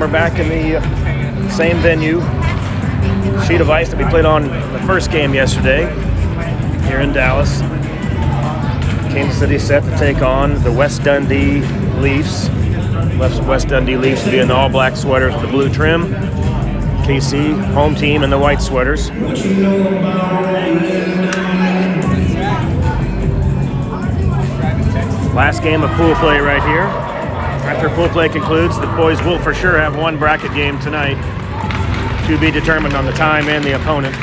we're back in the same venue. Sheet of ice that we played on the first game yesterday here in Dallas. Kansas City set to take on the West Dundee Leafs. West Dundee Leafs will be in the all-black sweaters with the blue trim. KC, home team, in the white sweaters. Last game of pool play right here. After pool play concludes, the boys will for sure have one bracket game tonight to be determined on the time and the opponent.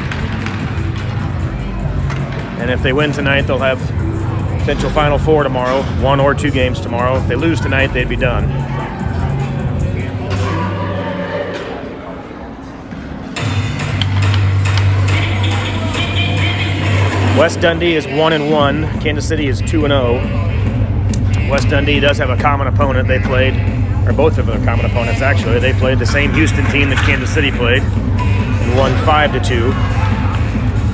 And if they win tonight, they'll have potential Final Four tomorrow, 1 or 2 games tomorrow. If they lose tonight, they'd be done. West Dundee is 1-1. Kansas City is 2-0. West Dundee does have a common opponent. They played, or both of their common opponents actually. They played the same Houston team that Kansas City played and won 5-2.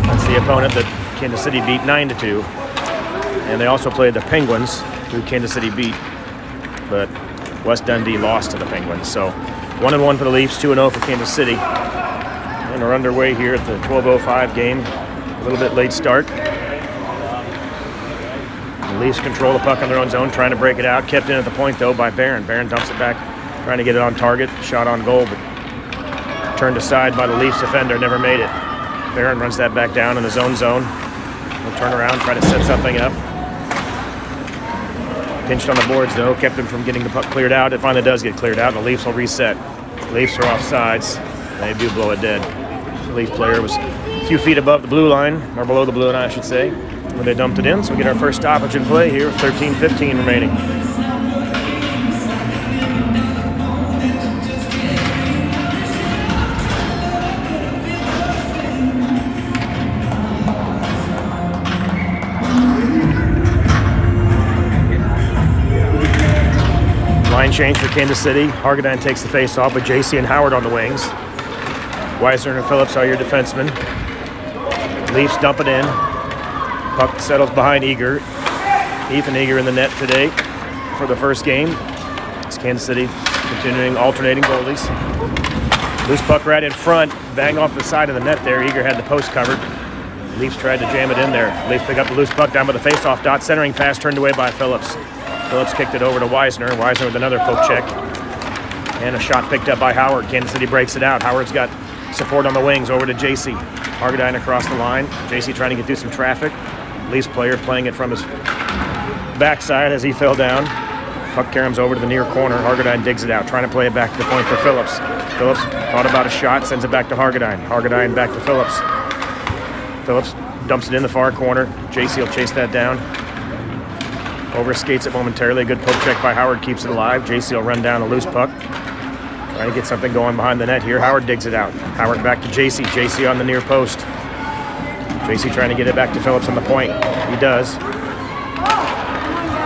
That's the opponent that Kansas City beat 9-2. And they also played the Penguins, who Kansas City beat, but West Dundee lost to the Penguins. So 1-1 for the Leafs, 2-0 for Kansas City. And we're underway here at the 12:05 game. A little bit late start. The Leafs control the puck on their own zone, trying to break it out. Kept in at the point, though, by Barron. Barron dumps it back, trying to get it on target. Shot on goal, but turned aside by the Leafs defender. Never made it. Barron runs that back down in his own zone. He'll turn around, try to set something up. Pinched on the boards, though. Kept him from getting the puck cleared out. It finally does get cleared out, and the Leafs will reset. The Leafs are off sides. They do blow it dead. The Leaf player was a few feet above the blue line, or below the blue line, I should say, when they dumped it in. So we get our first stoppage in play here, 13:15 remaining. Line change for Kansas City. Hargadine takes the face off with JC and Howard on the wings. Weisner and Phillips are your defensemen. Leafs dump it in. Puck settles behind Eager. Ethan Eager in the net today for the first game. It's Kansas City continuing alternating goalies. Loose puck right in front. Bang off the side of the net there. Eager had the post covered. Leafs tried to jam it in there. Leafs pick up the loose puck down by the face-off dot. Centering pass turned away by Phillips. Phillips kicked it over to Weisner. Weisner with another poke check. And a shot picked up by Howard. Kansas City breaks it out. Howard's got support on the wings over to JC. Hargadine across the line. JC trying to get through some traffic. Leafs player playing it from his backside as he fell down. Puck caroms over to the near corner. Hargadine digs it out, trying to play it back to the point for Phillips. Phillips thought about a shot, sends it back to Hargadine. Hargadine back to Phillips. Phillips dumps it in the far corner. JC will chase that down. Overskates it momentarily. A good poke check by Howard keeps it alive. JC will run down a loose puck. Trying to get something going behind the net here. Howard digs it out. Howard back to JC. JC on the near post. JC trying to get it back to Phillips on the point. He does.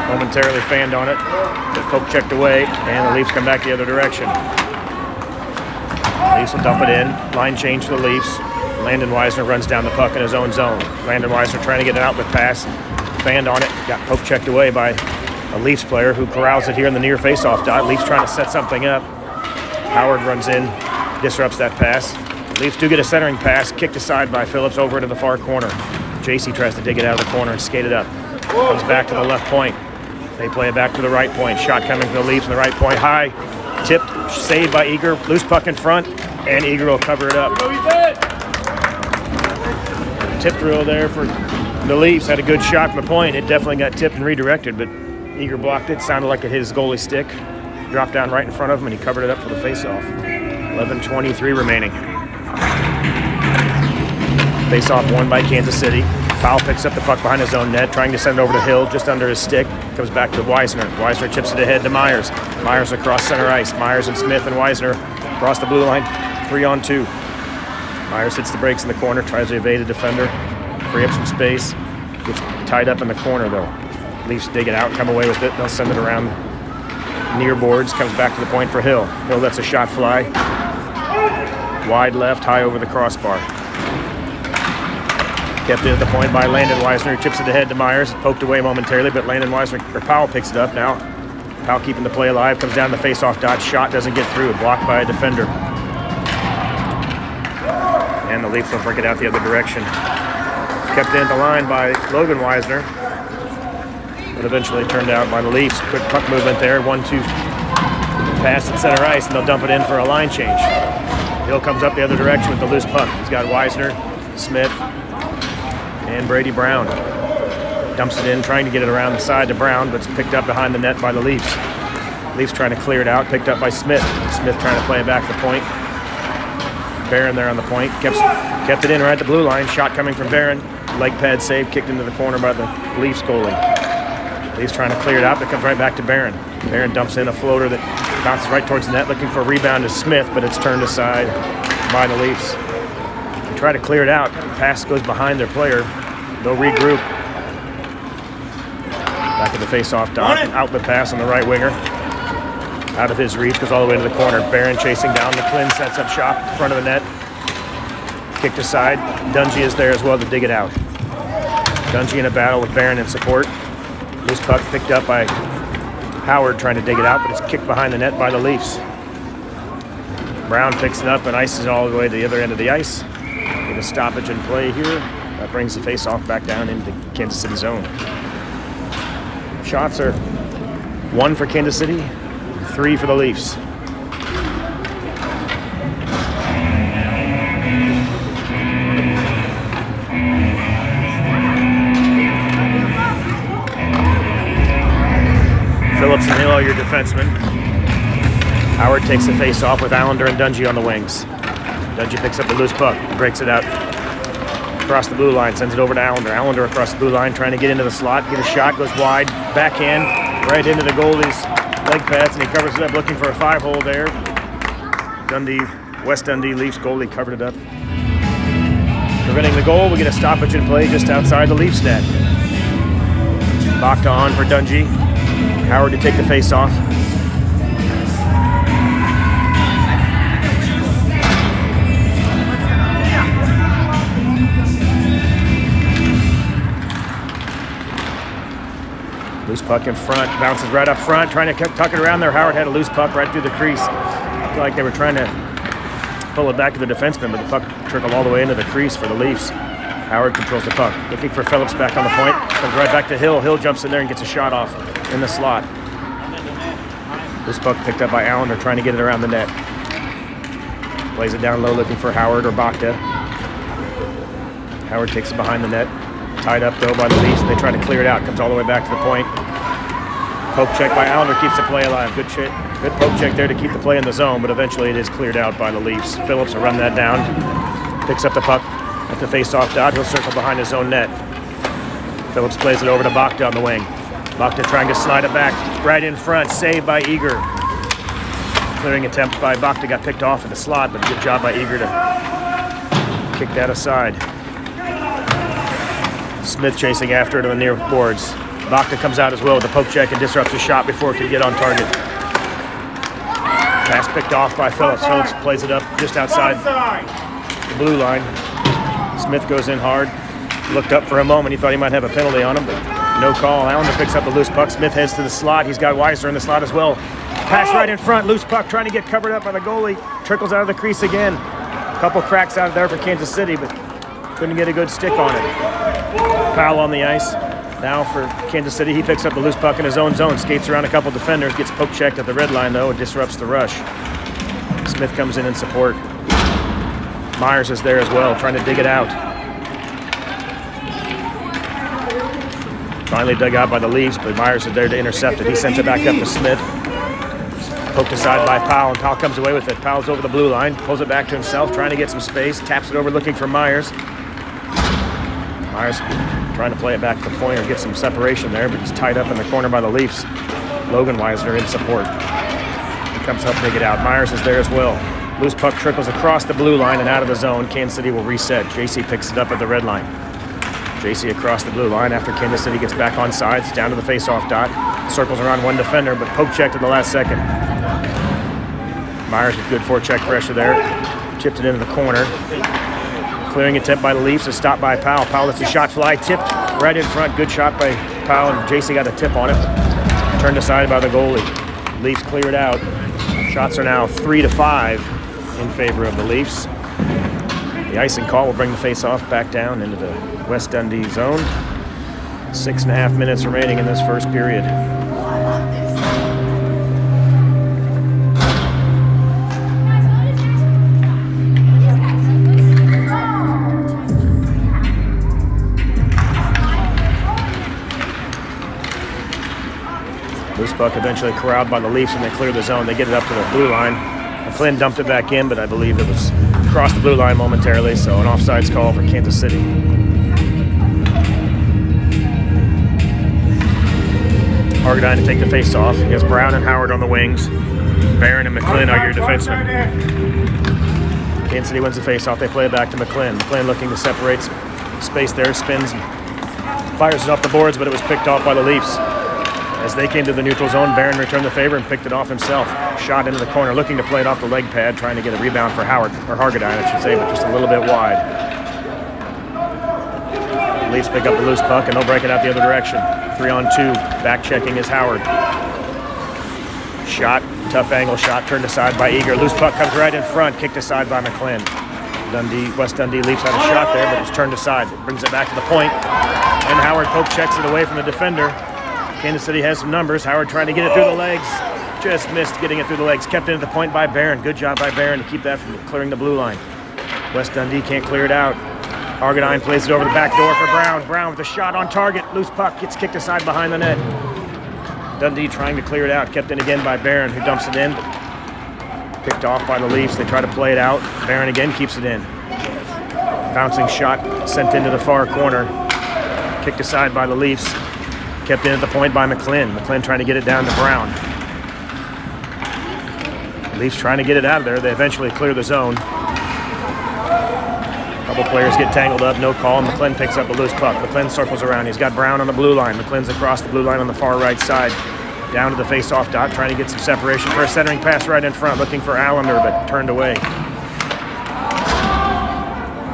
Momentarily fanned on it. The poke checked away, and the Leafs come back the other direction. Leafs will dump it in. Line change for the Leafs. Landon Weisner runs down the puck in his own zone. Landon Weisner trying to get an outlet pass. Fanned on it. Got poke checked away by a Leafs player who corrals it here in the near face-off dot. Leafs trying to set something up. Howard runs in, disrupts that pass. Leafs do get a centering pass, kicked aside by Phillips over into the far corner. JC tries to dig it out of the corner and skate it up. Comes back to the left point. They play it back to the right point. Shot coming from the Leafs on the right point. High, tipped, saved by Eager. Loose puck in front, and Eager will cover it up. Tip drill there for the Leafs. Had a good shot from the point. It definitely got tipped and redirected, but Eager blocked it. Sounded like it hit his goalie stick. Dropped down right in front of him, and he covered it up for the face-off. 11:23 remaining. Face-off won by Kansas City. Powell picks up the puck behind his own net, trying to send it over to Hill, just under his stick. Comes back to Weisner. Weisner chips it ahead to Myers. Myers across center ice. Myers and Smith and Weisner across the blue line, 3-on-2. Myers hits the brakes in the corner, tries to evade a defender, free up some space. Gets tied up in the corner, though. Leafs dig it out, come away with it. They'll send it around near boards, comes back to the point for Hill. Hill lets a shot fly. Wide left, high over the crossbar. Kept in at the point by Landon Weisner, who chips it ahead to Myers. Poked away momentarily, but Landon Weisner, or Powell picks it up now. Powell keeping the play alive, comes down the face-off dot, shot doesn't get through, blocked by a defender. And the Leafs will break it out the other direction. Kept in the line by Logan Weisner, but eventually turned out by the Leafs. Quick puck movement there, 1-2 pass at center ice, and they'll dump it in for a line change. Hill comes up the other direction with the loose puck. He's got Weisner, Smith, and Brady Brown. Dumps it in, trying to get it around the side to Brown, but it's picked up behind the net by the Leafs. Leafs trying to clear it out, picked up by Smith. Smith trying to play it back to the point. Barron there on the point, kept it in right at the blue line. Shot coming from Barron, leg pad save, kicked into the corner by the Leafs goalie. Leafs trying to clear it out, but comes right back to Barron. Barron dumps in a floater that bounces right towards the net, looking for a rebound to Smith, but it's turned aside by the Leafs. They try to clear it out. The pass goes behind their player. They'll regroup. Back of the face-off dot. Outlet pass on the right winger. Out of his reach, goes all the way to the corner. Barron chasing down. McLean sets up shop in front of the net. Kicked aside. Dundee is there as well to dig it out. Dundee in a battle with Barron in support. Loose puck picked up by Howard trying to dig it out, but it's kicked behind the net by the Leafs. Brown picks it up and ices it all the way to the other end of the ice. Get a stoppage in play here. That brings the face-off back down into Kansas City zone. Shots are 1 for Kansas City, 3 for the Leafs. Phillips and Hill are your defensemen. Howard takes the face-off with Allender and Dungey on the wings. Dungey picks up the loose puck, breaks it out across the blue line, sends it over to Allender. Allender across the blue line, trying to get into the slot, get a shot, goes wide, backhand, right into the goalie's leg pads, and he covers it up, looking for a 5-hole there. West Dundee Leafs goalie covered it up. Preventing the goal, we get a stoppage in play just outside the Leafs net. Bacta on for Dungey. Howard to take the face-off. Loose puck in front, bounces right up front, trying to tuck it around there. Howard had a loose puck right through the crease. I feel like they were trying to pull it back to the defenseman, but the puck trickled all the way into the crease for the Leafs. Howard controls the puck, looking for Phillips back on the point. Comes right back to Hill. Hill jumps in there and gets a shot off in the slot. This puck picked up by Allender, trying to get it around the net. Plays it down low, looking for Howard or Bacta. Howard takes it behind the net. Tied up, though, by the Leafs, and they try to clear it out. Comes all the way back to the point. Poke check by Allender keeps the play alive. Good poke check there to keep the play in the zone, but eventually it is cleared out by the Leafs. Phillips will run that down. Picks up the puck at the face-off dot. He'll circle behind his own net. Phillips plays it over to Bacta on the wing. Bacta trying to slide it back right in front. Saved by Eager. Clearing attempt by Bacta got picked off in the slot, but good job by Eager to kick that aside. Smith chasing after it on the near boards. Bacta comes out as well with a poke check and disrupts the shot before it can get on target. Pass picked off by Phillips. Phillips plays it up just outside the blue line. Smith goes in hard. Looked up for a moment. He thought he might have a penalty on him, but no call. Allender picks up the loose puck. Smith heads to the slot. He's got Weisner in the slot as well. Pass right in front. Loose puck trying to get covered up by the goalie. Trickles out of the crease again. A couple cracks out of there for Kansas City, but couldn't get a good stick on it. Powell on the ice. Now for Kansas City, he picks up the loose puck in his own zone. Skates around a couple defenders. Gets poke checked at the red line, though, and disrupts the rush. Smith comes in support. Myers is there as well, trying to dig it out. Finally dug out by the Leafs, but Myers is there to intercept it. He sends it back up to Smith. Poked aside by Powell, and Powell comes away with it. Powell's over the blue line, pulls it back to himself, trying to get some space, taps it over looking for Myers. Myers trying to play it back to the point or get some separation there, but he's tied up in the corner by the Leafs. Logan Weisner in support. He comes up, dig it out. Myers is there as well. Loose puck trickles across the blue line and out of the zone. Kansas City will reset. JC picks it up at the red line. JC across the blue line after Kansas City gets back on sides, down to the face-off dot. Circles around one defender, but poke checked at the last second. Myers with good forecheck pressure there. Chipped it into the corner. Clearing attempt by the Leafs is stopped by Powell. Powell lets the shot fly, tipped right in front. Good shot by Powell, and JC got a tip on it. Turned aside by the goalie. Leafs cleared out. Shots are now 3-5 in favor of the Leafs. The icing call will bring the face-off back down into the West Dundee zone. 6.5 minutes remaining in this first period. Loose puck eventually corralled by the Leafs and they clear the zone. They get it up to the blue line. McLean dumped it back in, but I believe it was across the blue line momentarily, so an offsides call for Kansas City. Hargadine to take the face-off. He has Brown and Howard on the wings. Barron and McLean are your defensemen. Kansas City wins the face-off. They play it back to McLean. McLean looking to separate space there, spins, fires it off the boards, but it was picked off by the Leafs. As they came to the neutral zone, Barron returned the favor and picked it off himself. Shot into the corner, looking to play it off the leg pad, trying to get a rebound for Howard, or Hargadine, I should say, but just a little bit wide. Leafs pick up the loose puck, and they'll break it out the other direction. 3-on-2, back checking is Howard. Shot, tough angle shot, turned aside by Eager. Loose puck comes right in front, kicked aside by McLean. West Dundee Leafs had a shot there, but it was turned aside. It brings it back to the point, and Howard poke checks it away from the defender. Kansas City has some numbers. Howard trying to get it through the legs. Just missed getting it through the legs. Kept it at the point by Barron. Good job by Barron to keep that from clearing the blue line. West Dundee can't clear it out. Hargadine plays it over the back door for Brown. Brown with a shot on target. Loose puck gets kicked aside behind the net. Dundee trying to clear it out. Kept in again by Barron, who dumps it in. Picked off by the Leafs. They try to play it out. Barron again keeps it in. Bouncing shot sent into the far corner. Kicked aside by the Leafs. Kept in at the point by McLean. McLean trying to get it down to Brown. Leafs trying to get it out of there. They eventually clear the zone. A couple players get tangled up, no call. McLean picks up a loose puck. McLean circles around. He's got Brown on the blue line. McLean's across the blue line on the far right side. Down to the face-off dot, trying to get some separation for a centering pass right in front, looking for Allender, but turned away.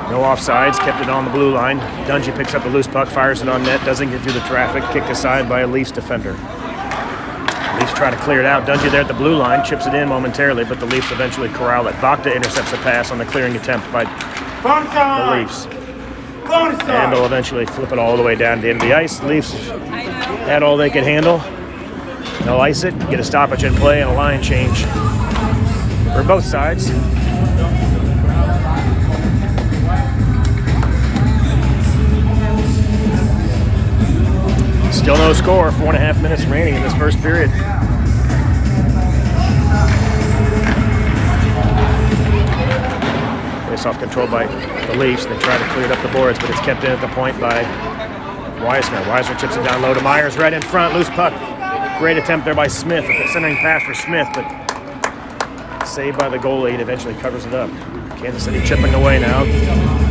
No offsides, kept it on the blue line. Dungey picks up a loose puck, fires it on net, doesn't get through the traffic, kicked aside by a Leafs defender. Leafs try to clear it out. Dungey there at the blue line, chips it in momentarily, but the Leafs eventually corral it. Bakta intercepts a pass on the clearing attempt by the Leafs. And they'll eventually flip it all the way down to the end of the ice. The Leafs had all they could handle. They'll ice it, get a stoppage in play, and a line change for both sides. Still no score, 4.5 minutes remaining in this first period. Face-off controlled by the Leafs. They try to clear it up the boards, but it's kept in at the point by Weisner. Weisner chips it down low to Myers, right in front, loose puck. Great attempt there by Smith, a centering pass for Smith, but saved by the goalie. It eventually covers it up. Kansas City chipping away now,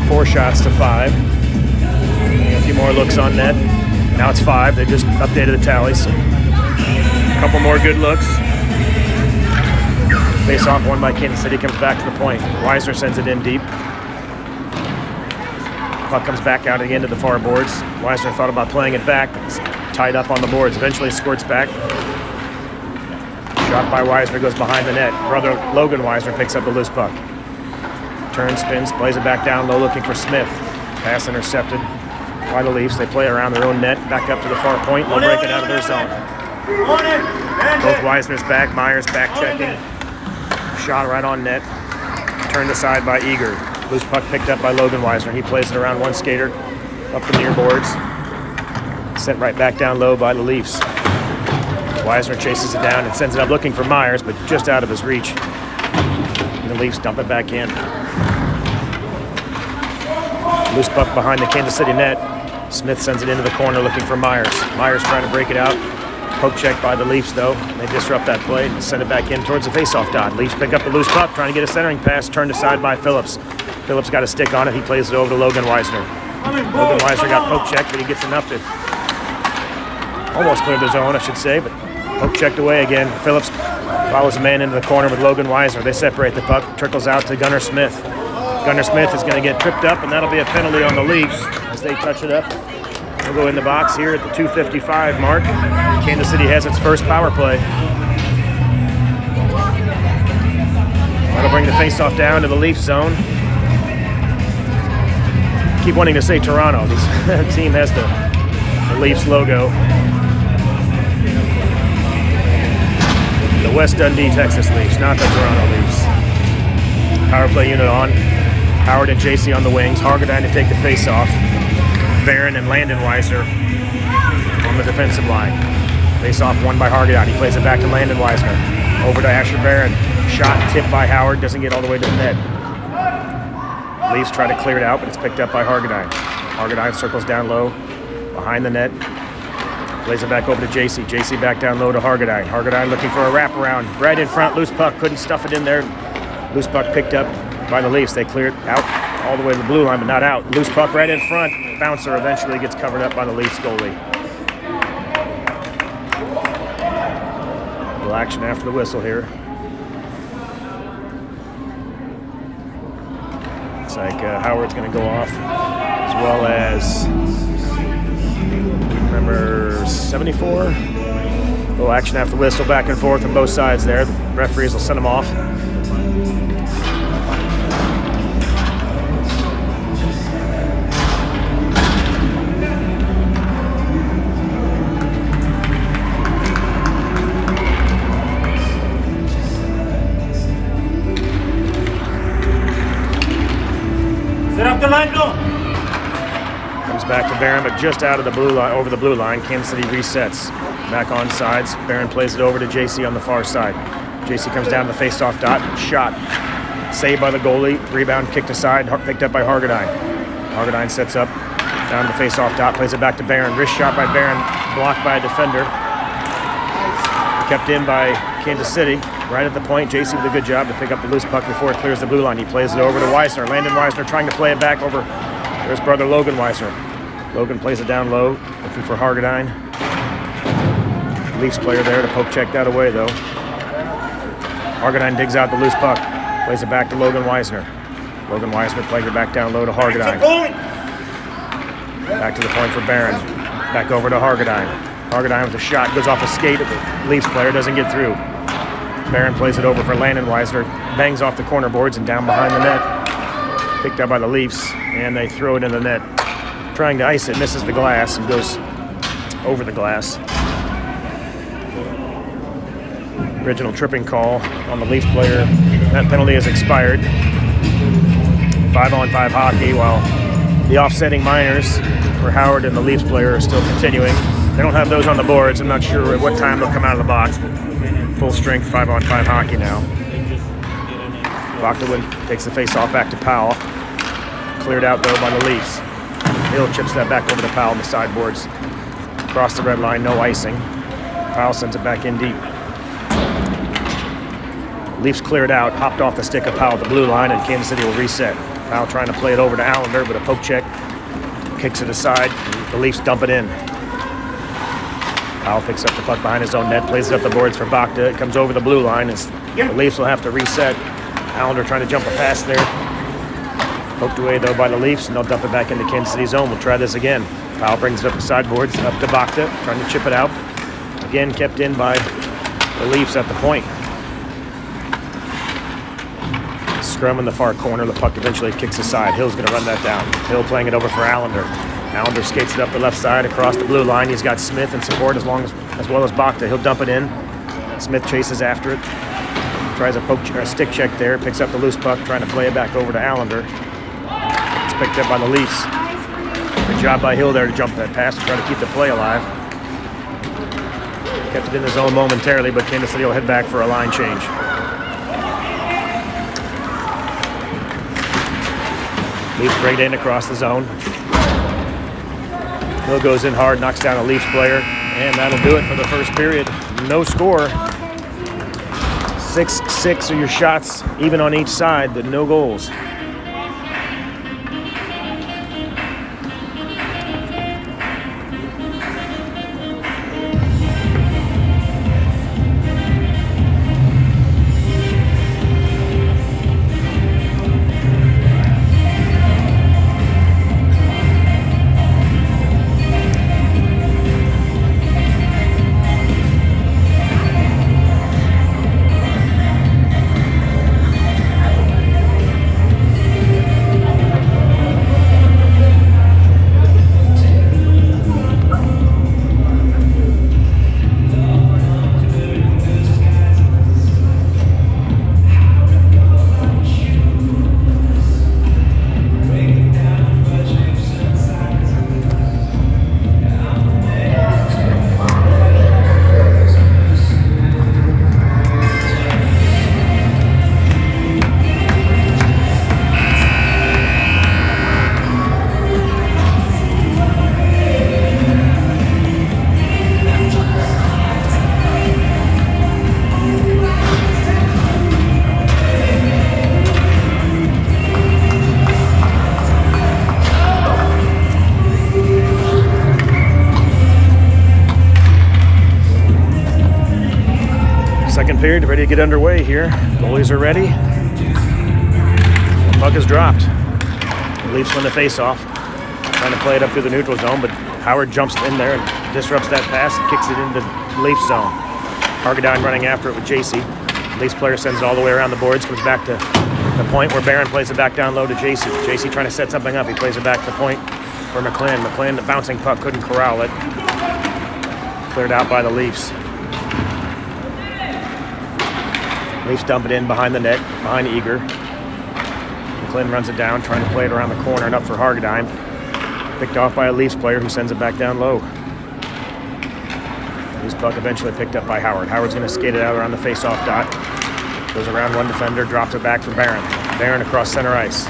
4 shots to 5. A few more looks on net. Now it's 5. They just updated the tallies. A couple more good looks. Face-off won by Kansas City, comes back to the point. Weisner sends it in deep. Puck comes back out again to the far boards. Weisner thought about playing it back, but it's tied up on the boards. Eventually squirts back. Shot by Weisner goes behind the net. Brother Logan Weisner picks up the loose puck. Turns, spins, plays it back down low looking for Smith. Pass intercepted by the Leafs. They play around their own net, back up to the far point. They'll break it out of their zone. Both Weisner's back, Myers back checking. Shot right on net. Turned aside by Eager. Loose puck picked up by Logan Weisner. He plays it around one skater, up the near boards. Sent right back down low by the Leafs. Weisner chases it down and sends it up looking for Myers, but just out of his reach. And the Leafs dump it back in. Loose puck behind the Kansas City net. Smith sends it into the corner looking for Myers. Myers trying to break it out. Poke check by the Leafs though. They disrupt that play and send it back in towards the face-off dot. Leafs pick up the loose puck, trying to get a centering pass, turned aside by Phillips. Phillips got a stick on it. He plays it over to Logan Weisner. Logan Weisner got poke checked, but he gets enough to almost clear the zone, I should say, but poke checked away again. Phillips follows a man into the corner with Logan Weisner. They separate the puck, trickles out to Gunnar Smith. Gunnar Smith is going to get tripped up, and that'll be a penalty on the Leafs as they touch it up. We'll go in the box here at the 2:55 mark. Kansas City has its first power play. That'll bring the faceoff down to the Leaf zone. Keep wanting to say Toronto. This team has the Leafs logo. The West Dundee, Texas Leafs, not the Toronto Leafs. Power play unit on. Howard and JC on the wings. Hargadine to take the face-off. Barron and Landon Weiser on the defensive line. Face-off won by Hargadine. He plays it back to Landon Weisner. Over to Asher Barron. Shot tipped by Howard. Doesn't get all the way to the net. Leafs try to clear it out, but it's picked up by Hargadine. Hargadine circles down low behind the net. Plays it back over to JC. JC back down low to Hargadine. Hargadine looking for a wraparound. Right in front. Loose puck. Couldn't stuff it in there. Loose puck picked up by the Leafs. They clear it out all the way to the blue line, but not out. Loose puck right in front. Bouncer eventually gets covered up by the Leafs goalie. A little action after the whistle here. Looks like Howard's going to go off, as well as number 74. A little action after the whistle, back and forth on both sides there. The referees will send them off. Comes back to Barron, but just out of the blue line, over the blue line. Kansas City resets. Back on sides. Barron plays it over to JC on the far side. JC comes down to the face-off dot. Shot. Saved by the goalie. Rebound kicked aside. Picked up by Hargadine. Hargadine sets up. Down to the face-off dot. Plays it back to Barron. Wrist shot by Barron. Blocked by a defender. Kept in by Kansas City. Right at the point, JC with a good job to pick up the loose puck before it clears the blue line. He plays it over to Weisner. Landon Weisner trying to play it back over to his brother Logan Weisner. Logan plays it down low, looking for Hargadine. Leafs player there to poke check that away though. Hargadine digs out the loose puck. Plays it back to Logan Weisner. Logan Weisner plays it back down low to Hargadine. Back to the point for Barron. Back over to Hargadine. Hargadine with a shot, goes off a skate of the Leafs player, doesn't get through. Barron plays it over for Landon Weisner, bangs off the corner boards and down behind the net. Picked up by the Leafs, and they throw it in the net. Trying to ice it, misses the glass and goes over the glass. Original tripping call on the Leafs player. That penalty has expired. 5-on-5 hockey, while the offsetting minors for Howard and the Leafs player are still continuing. They don't have those on the boards. I'm not sure at what time they'll come out of the box. Full strength 5-on-5 hockey now. Bogdanovic takes the face-off back to Powell. Cleared out though by the Leafs. Hill chips that back over to Powell on the sideboards. Across the red line, no icing. Powell sends it back in deep. Leafs cleared out, hopped off the stick of Powell at the blue line, and Kansas City will reset. Powell trying to play it over to Allender, but a poke check kicks it aside. The Leafs dump it in. Powell picks up the puck behind his own net, plays it up the boards for Bogda. It comes over the blue line. The Leafs will have to reset. Allender trying to jump a pass there. Poked away though by the Leafs, and they'll dump it back into Kansas City zone. We'll try this again. Powell brings it up the sideboards, up to Bogda, trying to chip it out. Again, kept in by the Leafs at the point. Scrum in the far corner. The puck eventually kicks aside. Hill's going to run that down. Hill playing it over for Allender. Allender skates it up the left side across the blue line. He's got Smith in support as well as Bogda. He'll dump it in. Smith chases after it. Tries a stick check there. Picks up the loose puck, trying to play it back over to Allender. It's picked up by the Leafs. Good job by Hill there to jump that pass to try to keep the play alive. Kept it in the zone momentarily, but Kansas City will head back for a line change. Leafs break in across the zone. Hill goes in hard, knocks down a Leafs player, and that'll do it for the first period. No score. 6-6 are your shots, even on each side, but no goals. period, ready to get underway here. Goalies are ready. The puck is dropped. The Leafs win the face-off. Trying to play it up through the neutral zone, but Howard jumps in there and disrupts that pass and kicks it into Leaf zone. Hargadine running after it with JC. Leafs player sends it all the way around the boards, comes back to the point where Barron plays it back down low to JC. JC trying to set something up. He plays it back to the point for McLean. McLean, the bouncing puck, couldn't corral it. Cleared out by the Leafs. Leafs dump it in behind the net, behind Eager. McLean runs it down, trying to play it around the corner and up for Hargadine. Picked off by a Leafs player who sends it back down low. Leafs puck eventually picked up by Howard. Howard's going to skate it out around the face-off dot. Goes around one defender, drops it back for Barron. Barron across center ice.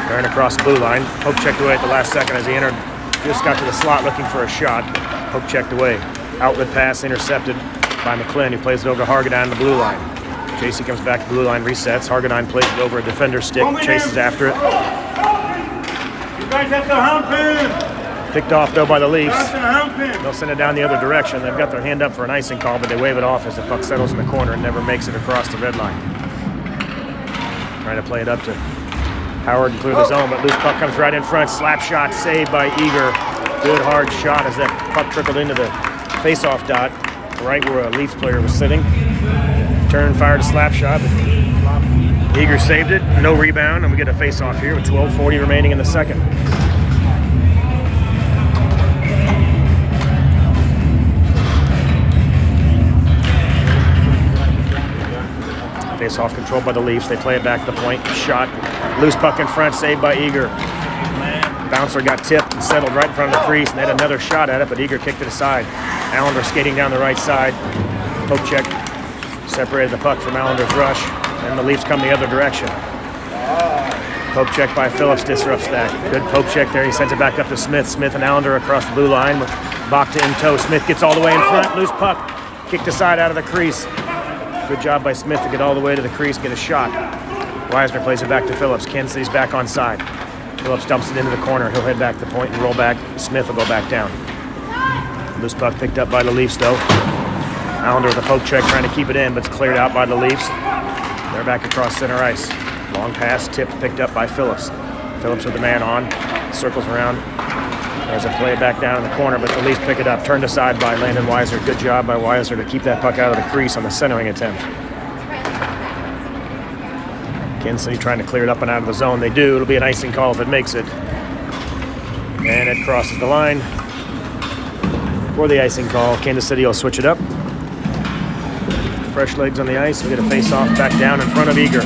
Barron across the blue line. Poke checked away at the last second as he entered. Just got to the slot looking for a shot. Poke checked away. Outlet pass intercepted by McLean, who plays it over to Hargadine on the blue line. JC comes back to blue line, resets. Hargadine plays it over a defender's stick, chases after it. You guys have to hump him. Picked off though by the Leafs. They'll send it down the other direction. They've got their hand up for an icing call, but they wave it off as the puck settles in the corner and never makes it across the red line. Trying to play it up to Howard and clear the zone, but loose puck comes right in front. Slap shot saved by Eager. Good hard shot as that puck trickled into the face-off dot, right where a Leafs player was sitting. Turn, fired a slap shot. Eager saved it. No rebound, and we get a face-off here with 12:40 remaining in the second. Face-off controlled by the Leafs. They play it back to the point. Shot. Loose puck in front, saved by Eager. Bouncer got tipped and settled right in front of the crease, and they had another shot at it, but Eager kicked it aside. Allender skating down the right side. Poke check separated the puck from Allender's rush, and the Leafs come the other direction. Poke check by Phillips disrupts that. Good poke check there. He sends it back up to Smith. Smith and Allender across the blue line with Bacta in tow. Smith gets all the way in front. Loose puck kicked aside out of the crease. Good job by Smith to get all the way to the crease, get a shot. Weisner plays it back to Phillips. Kansas City's back on side. Phillips dumps it into the corner. He'll head back to the point and roll back. Smith will go back down. Loose puck picked up by the Leafs, though. Allender with a poke check trying to keep it in, but it's cleared out by the Leafs. They're back across center ice. Long pass, tipped, picked up by Phillips. Phillips with the man on. Circles around. There's a play back down in the corner, but the Leafs pick it up. Turned aside by Landon Weiser. Good job by Weiser to keep that puck out of the crease on the centering attempt. Kansas City trying to clear it up and out of the zone. They do. It'll be an icing call if it makes it. And it crosses the line. For the icing call, Kansas City will switch it up. Fresh legs on the ice. We get a face-off back down in front of Eager.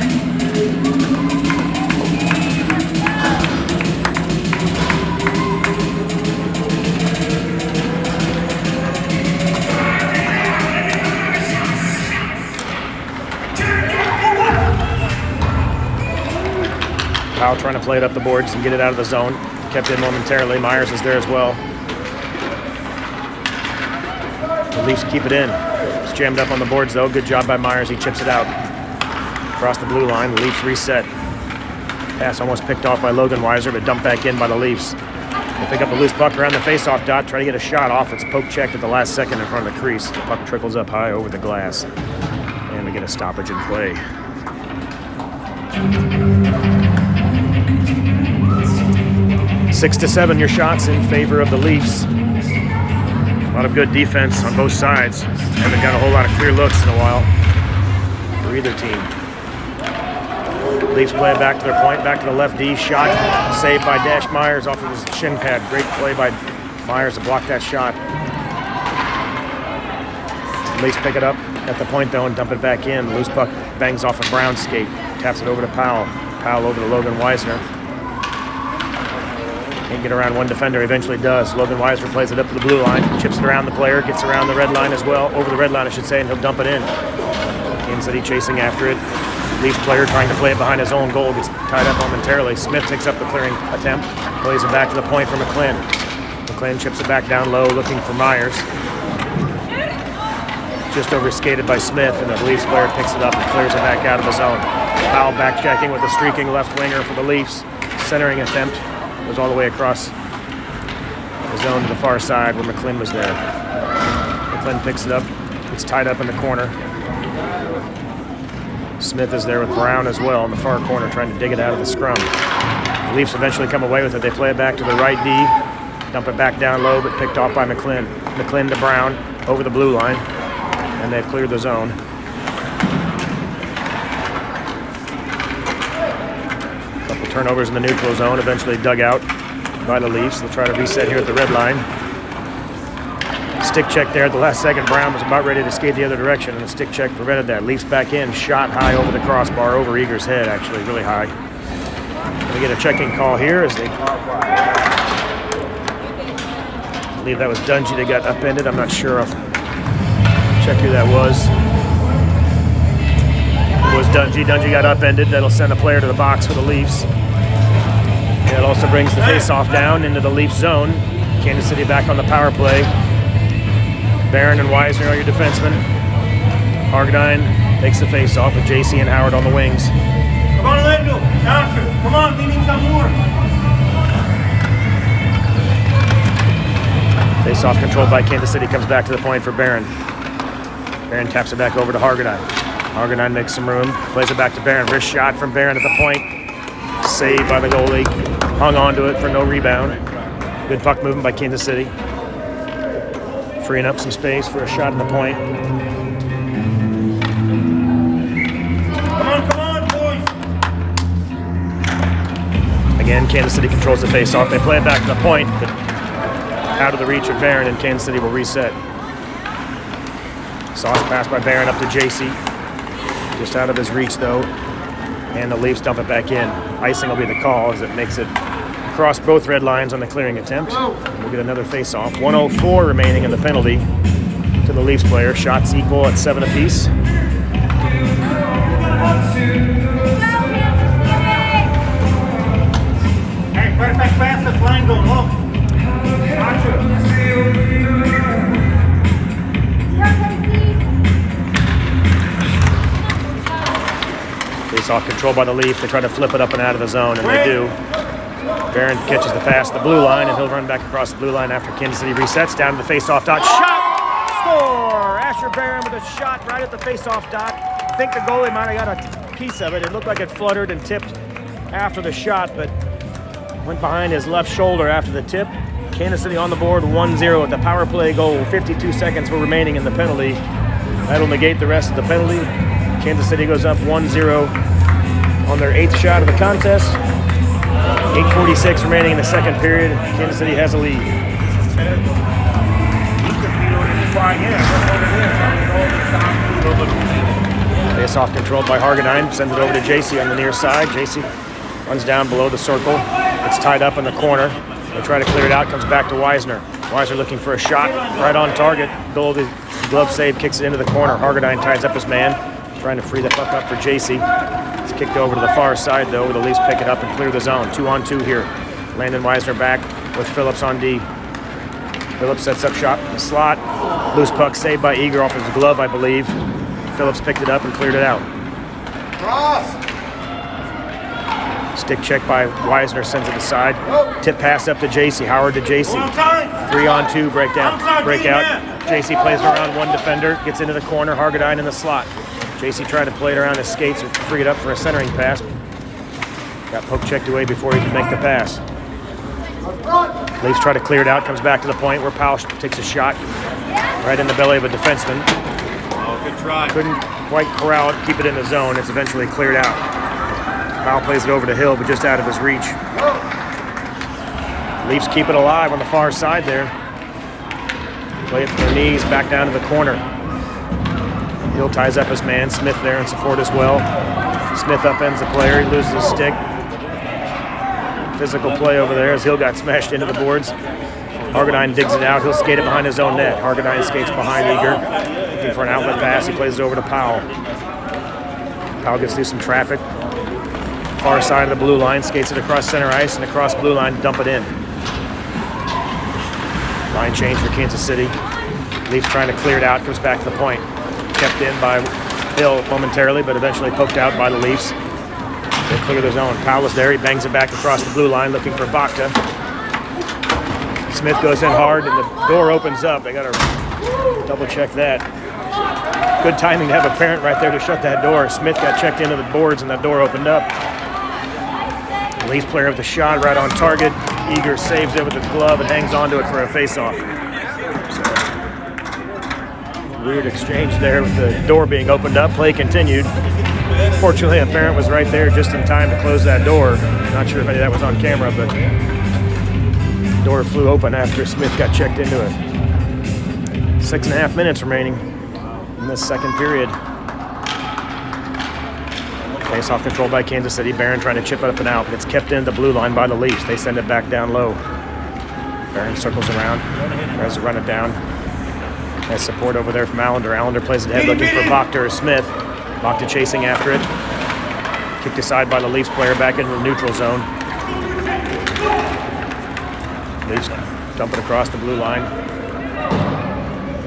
Powell trying to play it up the boards and get it out of the zone. Kept in momentarily. Myers is there as well. The Leafs keep it in. It's jammed up on the boards though. Good job by Myers. He chips it out. Across the blue line. The Leafs reset. Pass almost picked off by Logan Weiser, but dumped back in by the Leafs. They pick up a loose puck around the face-off dot. Try to get a shot off. It's poke checked at the last second in front of the crease. The puck trickles up high over the glass. And we get a stoppage in play. 6-7 your shots in favor of the Leafs. A lot of good defense on both sides. Haven't got a whole lot of clear looks in a while for either team. Leafs play it back to their point, back to the left D. Shot saved by Dash Myers off of his shin pad. Great play by Myers to block that shot. Leafs pick it up at the point though and dump it back in. Loose puck bangs off a Brown skate. Taps it over to Powell. Powell over to Logan Weisner. Can't get around one defender, eventually does. Logan Weisner plays it up to the blue line, chips it around the player, gets around the red line as well, over the red line I should say, and he'll dump it in. Kansas City chasing after it. Leafs player trying to play it behind his own goal, gets tied up momentarily. Smith takes up the clearing attempt, plays it back to the point for McLean. McLean chips it back down low, looking for Myers. Just over skated by Smith, and the Leafs player picks it up and clears it back out of the zone. Powell back checking with a streaking left winger for the Leafs. Centering attempt. Goes all the way across the zone to the far side where McLean was there. McLean picks it up. It's tied up in the corner. Smith is there with Brown as well in the far corner, trying to dig it out of the scrum. The Leafs eventually come away with it. They play it back to the right D, dump it back down low, but picked off by McLean. McLean to Brown over the blue line, and they've cleared the zone. A couple turnovers in the neutral zone, eventually dug out by the Leafs. They'll try to reset here at the red line. Stick check there at the last second. Brown was about ready to skate the other direction, and the stick check prevented that. Leafs back in, shot high over the crossbar, over Eager's head, actually, really high. We get a checking call here as they... I believe that was Dundee that got upended. I'm not sure. I'll check who that was. It was Dundee. Dundee got upended. That'll send a player to the box for the Leafs. And it also brings the face-off down into the Leafs zone. Kansas City back on the power play. Barron and Weisner are your defensemen. Hargadine takes the face-off with JC and Howard on the wings. Come on, Lando. Doctor, come on, we need some more. Face-off controlled by Kansas City, comes back to the point for Barron. Barron taps it back over to Hargadine. Hargadine makes some room, plays it back to Barron. Wrist shot from Barron at the point. Saved by the goalie. Hung on to it for no rebound. Good puck movement by Kansas City. Freeing up some space for a shot in the point. Come on, boys. Again, Kansas City controls the face-off. They play it back to the point, but out of the reach of Barron, and Kansas City will reset. Sauce pass by Barron up to JC. Just out of his reach, though. And the Leafs dump it back in. Icing will be the call as it makes it across both red lines on the clearing attempt. We'll get another face-off. 1:04 remaining in the penalty to the Leafs player. Shots equal at 7 apiece. Hey, perfect pass, that's line going low. Face-off controlled by the Leafs. They try to flip it up and out of the zone, and they do. Barron catches the pass at the blue line, and he'll run back across the blue line after Kansas City resets. Down to the face-off dot. Shot! Score! Asher Barron with a shot right at the face-off dot. I think the goalie might have got a piece of it. It looked like it fluttered and tipped after the shot, but went behind his left shoulder after the tip. Kansas City on the board, 1-0 at the power play goal. 52 seconds were remaining in the penalty. That'll negate the rest of the penalty. Kansas City goes up 1-0 on their 8th shot of the contest. 8:46 remaining in the second period. Kansas City has a lead. Face-off controlled by Hargadine. Sends it over to JC on the near side. JC runs down below the circle. It's tied up in the corner. They try to clear it out. Comes back to Weisner. Weisner looking for a shot right on target. Goalie glove save, kicks it into the corner. Hargadine ties up his man, trying to free the puck up for JC. It's kicked over to the far side, though, where the Leafs pick it up and clear the zone. 2-on-2 here. Landon Weisner back with Phillips on D. Phillips sets up shot in the slot. Loose puck saved by Eager off his glove, I believe. Phillips picked it up and cleared it out. Cross. Stick check by Weisner, sends it aside. Tip pass up to JC. Howard to JC. 3-on-2 breakout. JC plays around one defender, gets into the corner. Hargadine in the slot. JC tried to play it around his skates or free it up for a centering pass. Got poke checked away before he could make the pass. Leafs try to clear it out, comes back to the point where Powell takes a shot right in the belly of a defenseman. Oh, good try. Couldn't quite corral it, keep it in the zone. It's eventually cleared out. Powell plays it over to Hill, but just out of his reach. Leafs keep it alive on the far side there. Play it from their knees, back down to the corner. Hill ties up his man. Smith there in support as well. Smith upends the player. He loses his stick. Physical play over there as Hill got smashed into the boards. Hargadine digs it out. He'll skate it behind his own net. Hargadine skates behind Eager, looking for an outlet pass. He plays it over to Powell. Powell gets through some traffic. Far side of the blue line, skates it across center ice and across blue line to dump it in. Line change for Kansas City. Leafs trying to clear it out, comes back to the point. Kept in by Hill momentarily, but eventually poked out by the Leafs. They clear their zone. Powell is there. He bangs it back across the blue line, looking for Bakta. Smith goes in hard, and the door opens up. They got to double check that. Good timing to have a parent right there to shut that door. Smith got checked into the boards and that door opened up. Leafs player with the shot right on target. Eager saves it with his glove and hangs onto it for a face-off. So, weird exchange there with the door being opened up. Play continued. Fortunately, a parent was right there just in time to close that door. Not sure if any of that was on camera, but the door flew open after Smith got checked into it. 6.5 minutes remaining in this second period. Face-off controlled by Kansas City. Barron trying to chip it up and out, but it's kept in the blue line by the Leafs. They send it back down low. Barron circles around, tries to run it down. Nice support over there from Allender. Allender plays it ahead looking for Bachta or Smith. Bachta chasing after it. Kicked aside by the Leafs player back into the neutral zone. Leafs dump it across the blue line.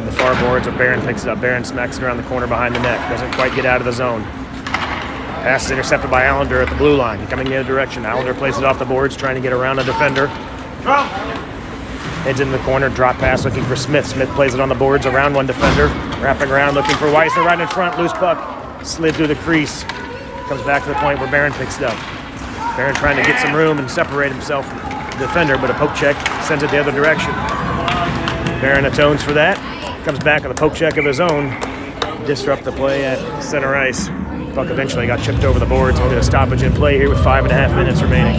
In the far boards, Barron picks it up. Barron smacks it around the corner behind the net. Doesn't quite get out of the zone. Pass is intercepted by Allender at the blue line. Coming the other direction. Allender plays it off the boards, trying to get around a defender. Heads into the corner, drop pass looking for Smith. Smith plays it on the boards around one defender. Wrapping around looking for Weisner right in front. Loose puck. Slid through the crease. Comes back to the point where Barron picks it up. Barron trying to get some room and separate himself from the defender, but a poke check sends it the other direction. Barron atones for that. Comes back with a poke check of his own. Disrupt the play at center ice. Puck eventually got chipped over the boards. We'll get a stoppage in play here with 5.5 minutes remaining.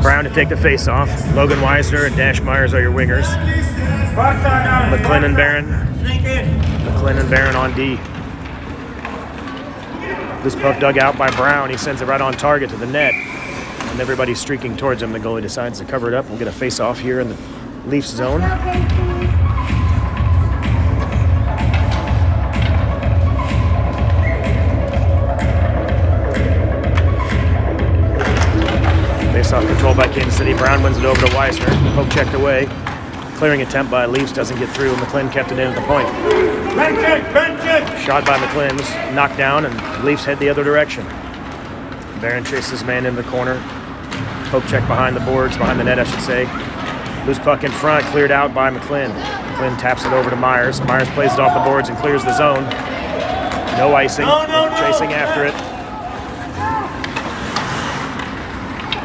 Brown to take the face-off. Logan Weisner and Dash Myers are your wingers. McLean and Barron on D. This puck dug out by Brown. He sends it right on target to the net. And everybody's streaking towards him. The goalie decides to cover it up. We'll get a face-off here in the Leafs zone. Face-off controlled by Kansas City. Brown wins it over to Weisner. Poke checked away. Clearing attempt by Leafs doesn't get through. McLean kept it in at the point. Shot by McLean's knocked down, and Leafs head the other direction. Barron chases his man in the corner. Poke check behind the boards, behind the net, I should say. Loose puck in front, cleared out by McLean. McLean taps it over to Myers. Myers plays it off the boards and clears the zone. No icing. Chasing after it.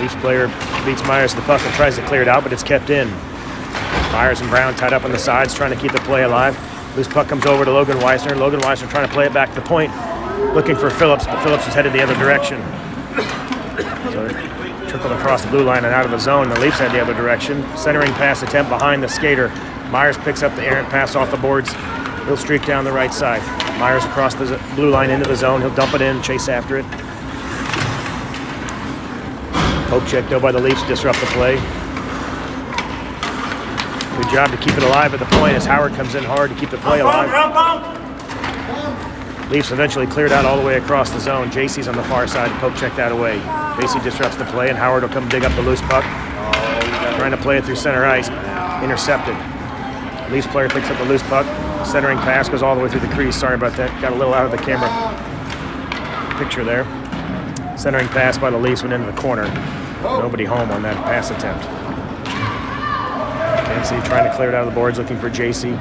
Leafs player beats Myers to the puck and tries to clear it out, but it's kept in. Myers and Brown tied up on the sides, trying to keep the play alive. Loose puck comes over to Logan Weisner. Logan Weisner trying to play it back to the point, looking for Phillips, but Phillips is headed the other direction. So trickled across the blue line and out of the zone. The Leafs head the other direction. Centering pass attempt behind the skater. Myers picks up the errant pass off the boards. He'll streak down the right side. Myers across the blue line into the zone. He'll dump it in, chase after it. Poke check though by the Leafs, disrupt the play. Good job to keep it alive at the point as Howard comes in hard to keep the play alive. Leafs eventually cleared out all the way across the zone. JC's on the far side to poke check that away. JC disrupts the play and Howard will come dig up the loose puck. Trying to play it through center ice. Intercepted. Leafs player picks up the loose puck. Centering pass goes all the way through the crease. Sorry about that. Got a little out of the camera picture there. Centering pass by the Leafs went into the corner. Nobody home on that pass attempt. Kansas City trying to clear it out of the boards, looking for JC.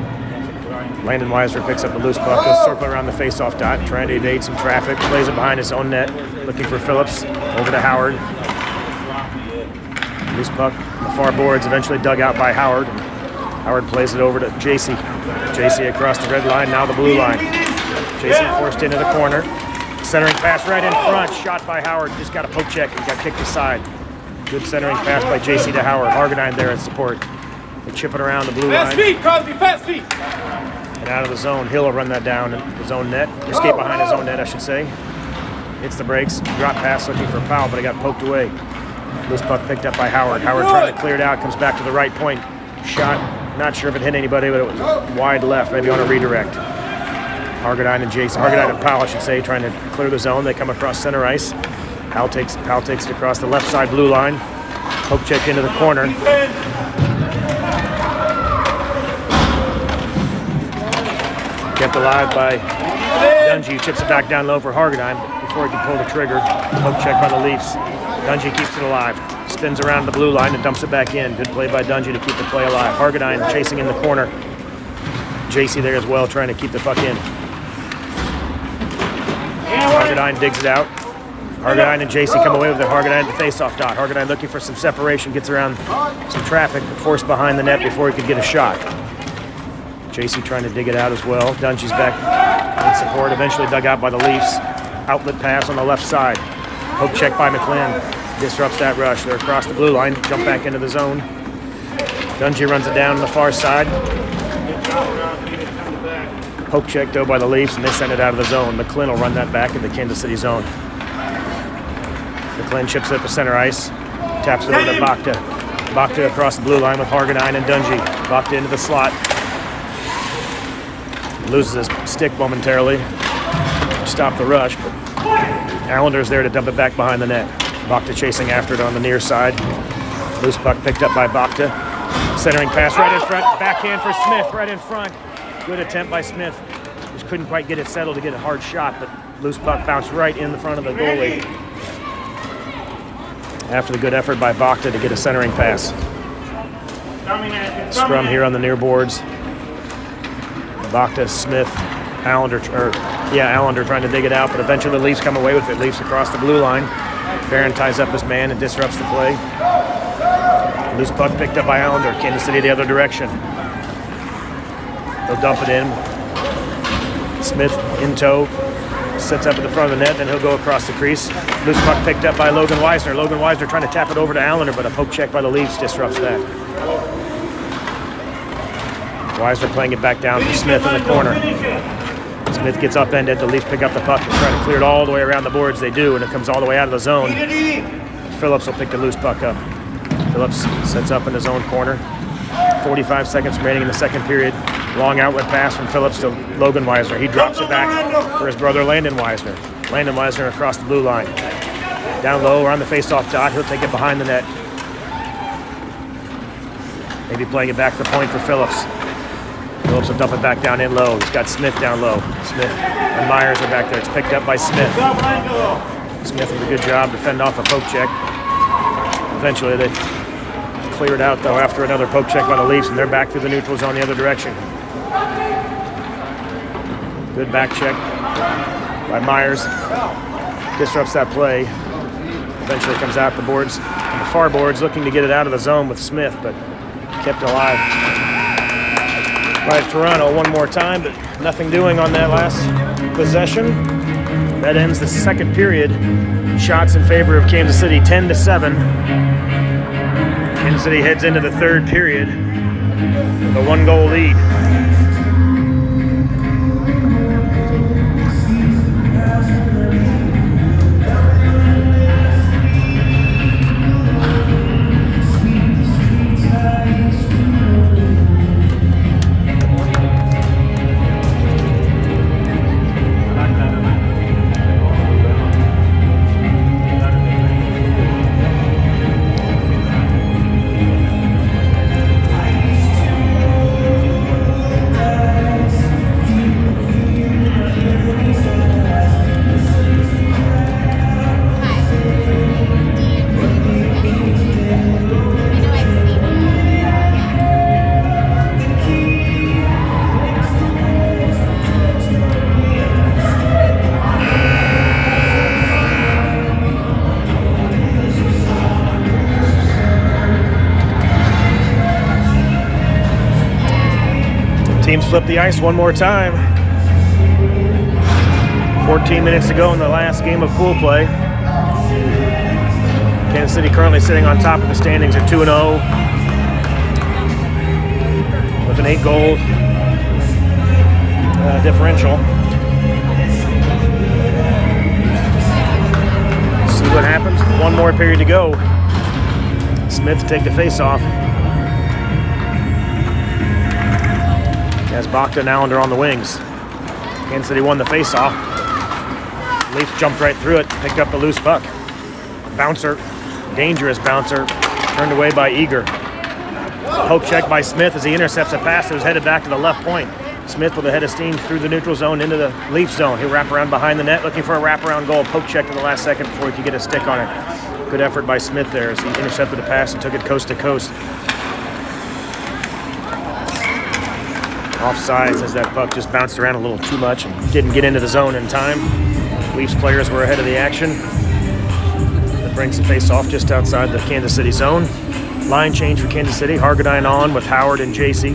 Landon Weisner picks up the loose puck. He'll circle around the face-off dot, trying to evade some traffic. Plays it behind his own net, looking for Phillips. Over to Howard. Loose puck on the far boards, eventually dug out by Howard. Howard plays it over to JC. JC across the red line, now the blue line. JC forced into the corner. Centering pass right in front, shot by Howard. Just got a poke check and got kicked aside. Good centering pass by JC to Howard. Hargadine there at support. They chip it around the blue line. Fast feet, Crosby, fast feet. And out of the zone, Hill will run that down in his own net. Or skate behind his own net, I should say. Hits the brakes, drop pass looking for a foul, but it got poked away. Loose puck picked up by Howard. Howard trying to clear it out, comes back to the right point. Shot, not sure if it hit anybody, but it was wide left, maybe on a redirect. Hargadine and Jason, Hargadine and Powell, I should say, trying to clear the zone. They come across center ice. Powell takes it across the left side blue line. Poke check into the corner. Kept alive by Dundee, who chips it back down low for Hargadine. before he can pull the trigger. Poke check by the Leafs. Dundee keeps it alive. Spins around the blue line and dumps it back in. Good play by Dundee to keep the play alive. Hargadine chasing in the corner. JC there as well, trying to keep the puck in. Hargadine digs it out. Hargadine and JC come away with it. Hargadine at the face-off dot. Hargadine looking for some separation, gets around some traffic, but forced behind the net before he could get a shot. JC trying to dig it out as well. Dungy's back in support, eventually dug out by the Leafs. Outlet pass on the left side. Poke check by McLean. Disrupts that rush. They're across the blue line, jump back into the zone. Dundee runs it down on the far side. Poke check though by the Leafs, and they send it out of the zone. McLean will run that back in the Kansas City zone. McLean chips it up the center ice, taps it over to Bakta. Bakta across the blue line with Hargadine and Dundee. Bakta into the slot. Loses his stick momentarily. Stop the rush, but Allender's there to dump it back behind the net. Bakta chasing after it on the near side. Loose puck picked up by Bakta. Centering pass right in front. Backhand for Smith right in front. Good attempt by Smith. Just couldn't quite get it settled to get a hard shot, but loose puck bounced right in the front of the goalie. After the good effort by Bakta to get a centering pass. Scrum here on the near boards. Bakta, Smith, Allender trying to dig it out, but eventually the Leafs come away with it. Leafs across the blue line. Barron ties up his man and disrupts the play. Loose puck picked up by Allender. Kansas City the other direction. They'll dump it in. Smith in tow. Sets up at the front of the net, then he'll go across the crease. Loose puck picked up by Logan Weisner. Logan Weisner trying to tap it over to Allender, but a poke check by the Leafs disrupts that. Weisner playing it back down for Smith in the corner. Smith gets upended. The Leafs pick up the puck and try to clear it all the way around the boards. They do, and it comes all the way out of the zone. Phillips will pick the loose puck up. Phillips sets up in his own corner. 45 seconds remaining in the second period. Long outlet pass from Phillips to Logan Weisner. He drops it back for his brother Landon Weisner. Landon Weisner across the blue line. Down low, around the face-off dot. He'll take it behind the net. Maybe playing it back to the point for Phillips. Phillips will dump it back down in low. He's got Smith down low. Smith and Myers are back there. It's picked up by Smith. Smith with a good job to fend off a poke check. Eventually they clear it out though after another poke check by the Leafs, and they're back through the neutral zone the other direction. Good back check by Myers. Disrupts that play. Eventually comes out the boards. And the far boards looking to get it out of the zone with Smith, but kept alive by Toronto one more time, but nothing doing on that last possession. That ends the second period. Shots in favor of Kansas City, 10-7. Kansas City heads into the third period with a 1-goal lead. Teams flip the ice one more time. 14 minutes to go in the last game of pool play. Kansas City currently sitting on top of the standings at 2-0 with an 8-goal differential. See what happens. One more period to go. Smith to take the face-off. As Bakta and Allender on the wings. Kansas City won the face-off. Leafs jumped right through it, picked up the loose puck. Bouncer, dangerous bouncer, turned away by Eager. Poke check by Smith as he intercepts a pass that was headed back to the left point. Smith with a head of steam through the neutral zone into the Leaf zone. He'll wrap around behind the net, looking for a wraparound goal. Poke check in the last second before he could get a stick on it. Good effort by Smith there as he intercepted the pass and took it coast to coast. Offsides as that puck just bounced around a little too much and didn't get into the zone in time. Leafs players were ahead of the action. That brings the face-off just outside the Kansas City zone. Line change for Kansas City. Hargadine on with Howard and JC.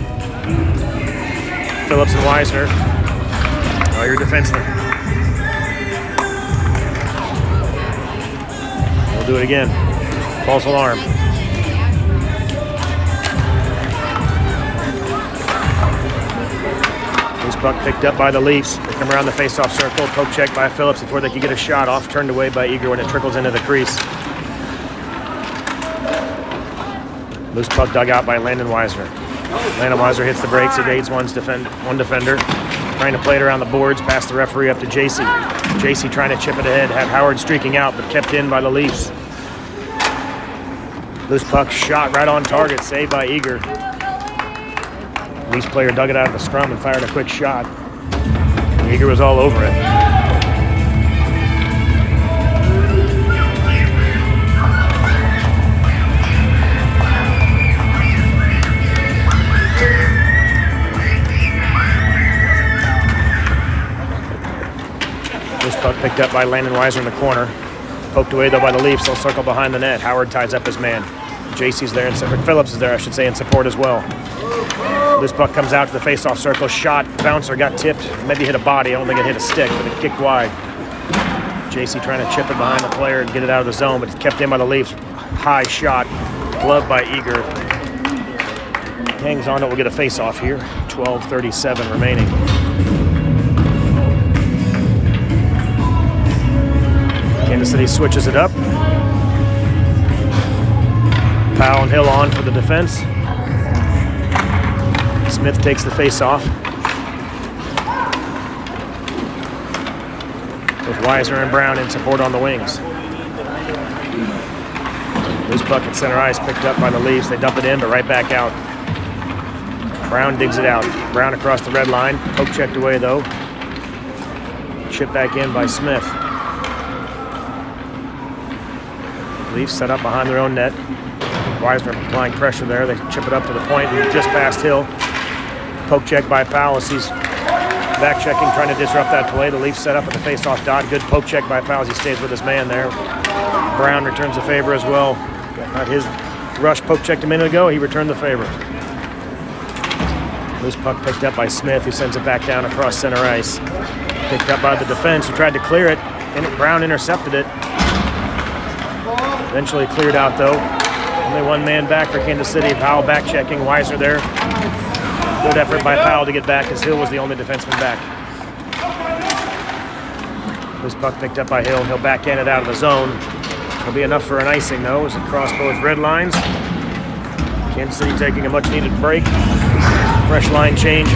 Phillips and Weisner are your defensemen. We'll do it again. False alarm. Loose puck picked up by the Leafs. They come around the face-off circle. Poke check by Phillips before they could get a shot off. Turned away by Eager when it trickles into the crease. Loose puck dug out by Landon Weisner. Landon Weisner hits the brakes, evades one defender. Trying to play it around the boards, past the referee up to JC. JC trying to chip it ahead, had Howard streaking out, but kept in by the Leafs. Loose puck shot right on target, saved by Eager. Leafs player dug it out of the scrum and fired a quick shot. Eager was all over it. This puck picked up by Landon Weiser in the corner. Poked away though by the Leafs. They'll circle behind the net. Howard ties up his man. JC's there, and Phillips is there, I should say, in support as well. This puck comes out to the face-off circle. Shot, bouncer got tipped. Maybe hit a body. I don't think it hit a stick, but it kicked wide. JC trying to chip it behind the player and get it out of the zone, but it's kept in by the Leafs. High shot, gloved by Eager. Hangs on it. We'll get a face-off here. 12:37 remaining. Kansas City switches it up. Powell and Hill on for the defense. Smith takes the face-off. With Weisner and Brown in support on the wings. Loose puck at center ice picked up by the Leafs. They dump it in, but right back out. Brown digs it out. Brown across the red line. Poke checked away though. Chip back in by Smith. Leafs set up behind their own net. Weisner applying pressure there. They chip it up to the point and just past Hill. Poke check by Powell as he's back checking, trying to disrupt that play. The Leafs set up at the face-off dot. Good poke check by Powell as he stays with his man there. Brown returns the favor as well. Got his rush poke checked a minute ago. He returned the favor. Loose puck picked up by Smith, who sends it back down across center ice. Picked up by the defense, who tried to clear it. And Brown intercepted it. Eventually cleared out though. Only one man back for Kansas City. Powell back checking. Weiser there. Good effort by Powell to get back as Hill was the only defenseman back. This puck picked up by Hill. He'll backhand it out of the zone. It'll be enough for an icing though as it crossed both red lines. Kansas City taking a much needed break. Fresh line change.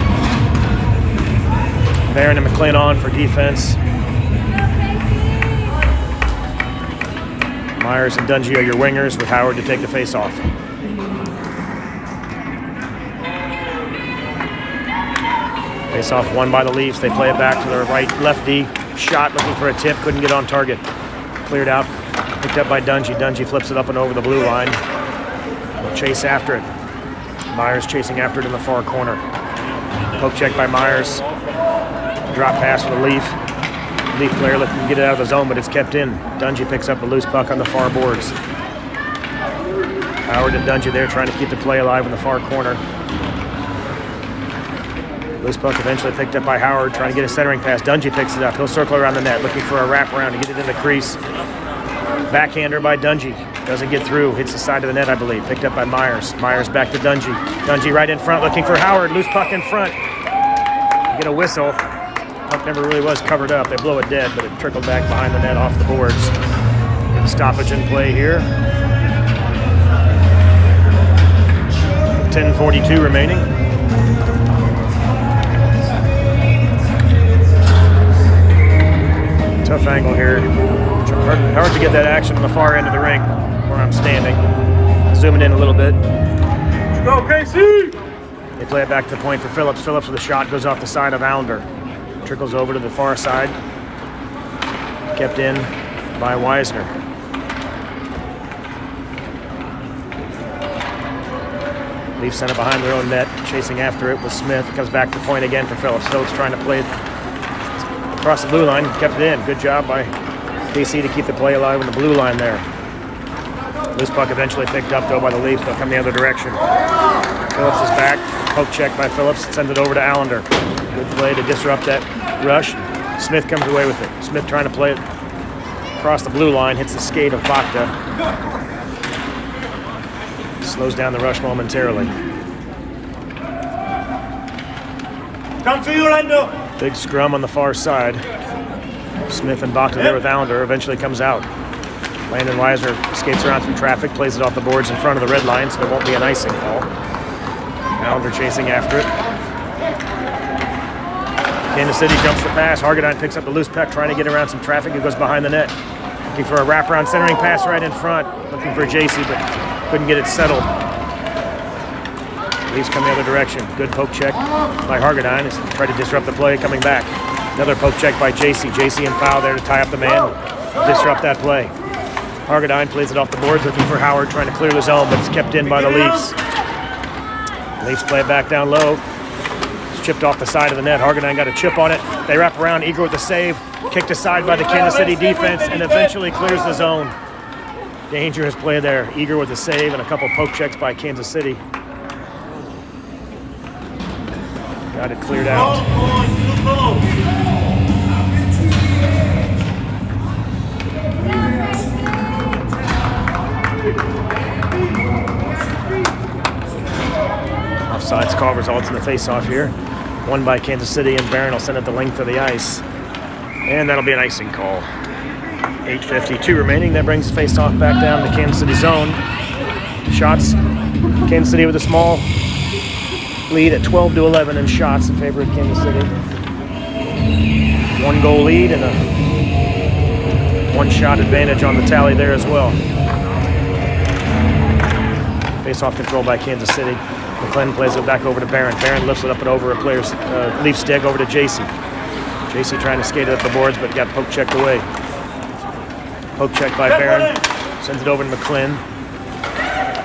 Barron and McLean on for defense. Myers and Dundee are your wingers with Howard to take the face-off. Face-off won by the Leafs. They play it back to their right, left D. Shot looking for a tip, couldn't get on target. Cleared out, picked up by Dundee. Dundee flips it up and over the blue line. They'll chase after it. Myers chasing after it in the far corner. Poke check by Myers. Drop pass for the Leaf. Leaf player looking to get it out of the zone, but it's kept in. Dungey picks up a loose puck on the far boards. Howard and Dungey there trying to keep the play alive in the far corner. Loose puck eventually picked up by Howard, trying to get a centering pass. Dungey picks it up. He'll circle around the net, looking for a wraparound to get it in the crease. Backhander by Dungey. Doesn't get through. Hits the side of the net, I believe. Picked up by Myers. Myers back to Dungey. Dungey right in front, looking for Howard. Loose puck in front. Get a whistle. Puck never really was covered up. They blow it dead, but it trickled back behind the net off the boards. Stoppage in play here. 10:42 remaining. Tough angle here. Hard to get that action on the far end of the rink where I'm standing. Zooming in a little bit. Go, KC! They play it back to the point for Phillips. Phillips with a shot goes off the side of Allender. Trickles over to the far side. Kept in by Weisner. Leafs sent it behind their own net. Chasing after it was Smith. It comes back to the point again for Phillips. Phillips trying to play it across the blue line. Kept it in. Good job by KC to keep the play alive in the blue line there. Loose puck eventually picked up though by the Leafs. They'll come the other direction. Phillips is back. Poke check by Phillips. Sends it over to Allender. Good play to disrupt that rush. Smith comes away with it. Smith trying to play it across the blue line. Hits the skate of Bakta. Slows down the rush momentarily. Come to you, Lando! Big scrum on the far side. Smith and Bakta there with Allender. Eventually comes out. Landon Weiser skates around through traffic, plays it off the boards in front of the red line, so there won't be an icing call. Allender chasing after it. Kansas City jumps the pass. Hargadine picks up the loose puck, trying to get around some traffic. It goes behind the net. Looking for a wraparound centering pass right in front. Looking for JC, but couldn't get it settled. Leafs come the other direction. Good poke check by Hargadine. He's tried to disrupt the play, coming back. Another poke check by JC. JC and Powell there to tie up the man, disrupt that play. Hargadine plays it off the boards, looking for Howard, trying to clear the zone, but it's kept in by the Leafs. Leafs play it back down low. It's chipped off the side of the net. Hargadine got a chip on it. They wrap around, Eager with the save. Kicked aside by the Kansas City defense and eventually clears the zone. Dangerous play there. Eager with a save and a couple poke checks by Kansas City. Got it cleared out. Offsides call results in the face-off here. Won by Kansas City, and Barron will send it the length of the ice. And that'll be an icing call. 8:52 remaining. That brings the face-off back down to Kansas City zone. Shots. Kansas City with a small lead at 12-11 in shots in favor of Kansas City. 1 goal lead and a 1-shot advantage on the tally there as well. Face-off control by Kansas City. McLennan plays it back over to Barron. Barron lifts it up and over a player's leaf stick over to JC. JC trying to skate it up the boards, but got poke checked away. Poke check by Barron. Sends it over to McLennan.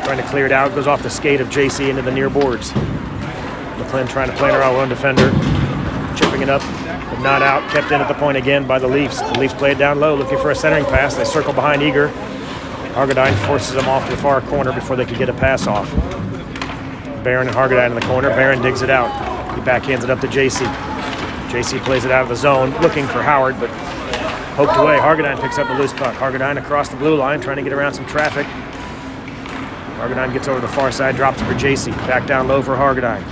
Trying to clear it out. Goes off the skate of JC into the near boards. McLennan trying to play around one defender. Chipping it up, but not out. Kept in at the point again by the Leafs. The Leafs play it down low, looking for a centering pass. They circle behind Eager. Hargadine forces them off to the far corner before they could get a pass off. Barron and Hargadine in the corner. Barron digs it out. He backhands it up to JC. JC plays it out of the zone, looking for Howard, but poked away. Hargadine picks up the loose puck. Hargadine across the blue line, trying to get around some traffic. Hargadine gets over the far side, drops it for JC. Back down low for Hargadine.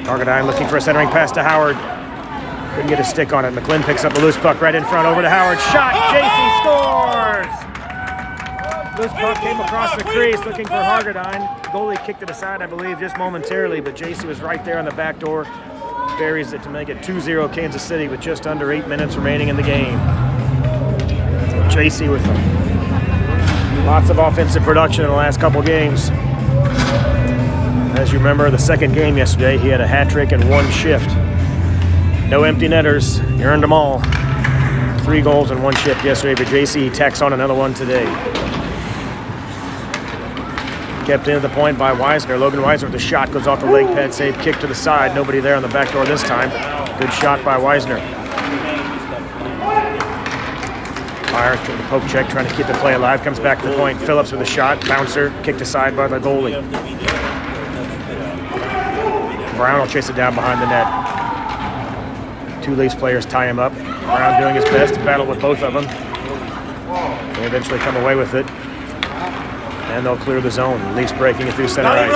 Hargadine looking for a centering pass to Howard. Couldn't get a stick on it. McLennan picks up the loose puck right in front over to Howard. Shot! JC scores! Loose puck came across the crease looking for Hargadine. Goalie kicked it aside, I believe, just momentarily, but JC was right there on the back door. Buries it to make it 2-0 Kansas City with just under 8 minutes remaining in the game. JC with lots of offensive production in the last couple games. As you remember, the second game yesterday, he had a hat trick in 1 shift. No empty netters. He earned them all. 3 goals in 1 shift yesterday for JC. He tacks on another one today. Kept in at the point by Weisner. Logan Weisner with a shot, goes off the leg pad save, kick to the side. Nobody there on the back door this time. Good shot by Weisner. Myers with the poke check, trying to keep the play alive. Comes back to the point. Phillips with a shot. Bouncer, kicked aside by the goalie. Brown will chase it down behind the net. 2 Leafs players tie him up. Brown doing his best to battle with both of them. They eventually come away with it. And they'll clear the zone. Leafs breaking it through center ice.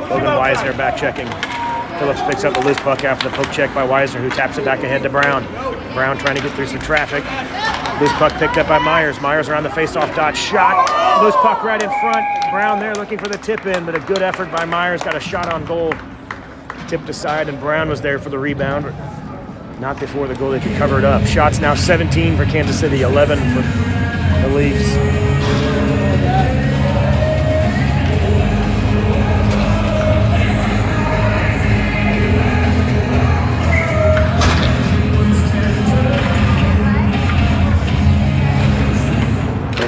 Logan Weisner back checking. Phillips picks up the loose puck after the poke check by Weisner, who taps it back ahead to Brown. Brown trying to get through some traffic. Loose puck picked up by Myers. Myers around the face-off dot. Shot. Loose puck right in front. Brown there looking for the tip in, but a good effort by Myers. Got a shot on goal. Tipped aside, and Brown was there for the rebound. Not before the goalie could cover it up. Shots now 17 for Kansas City, 11 for the Leafs.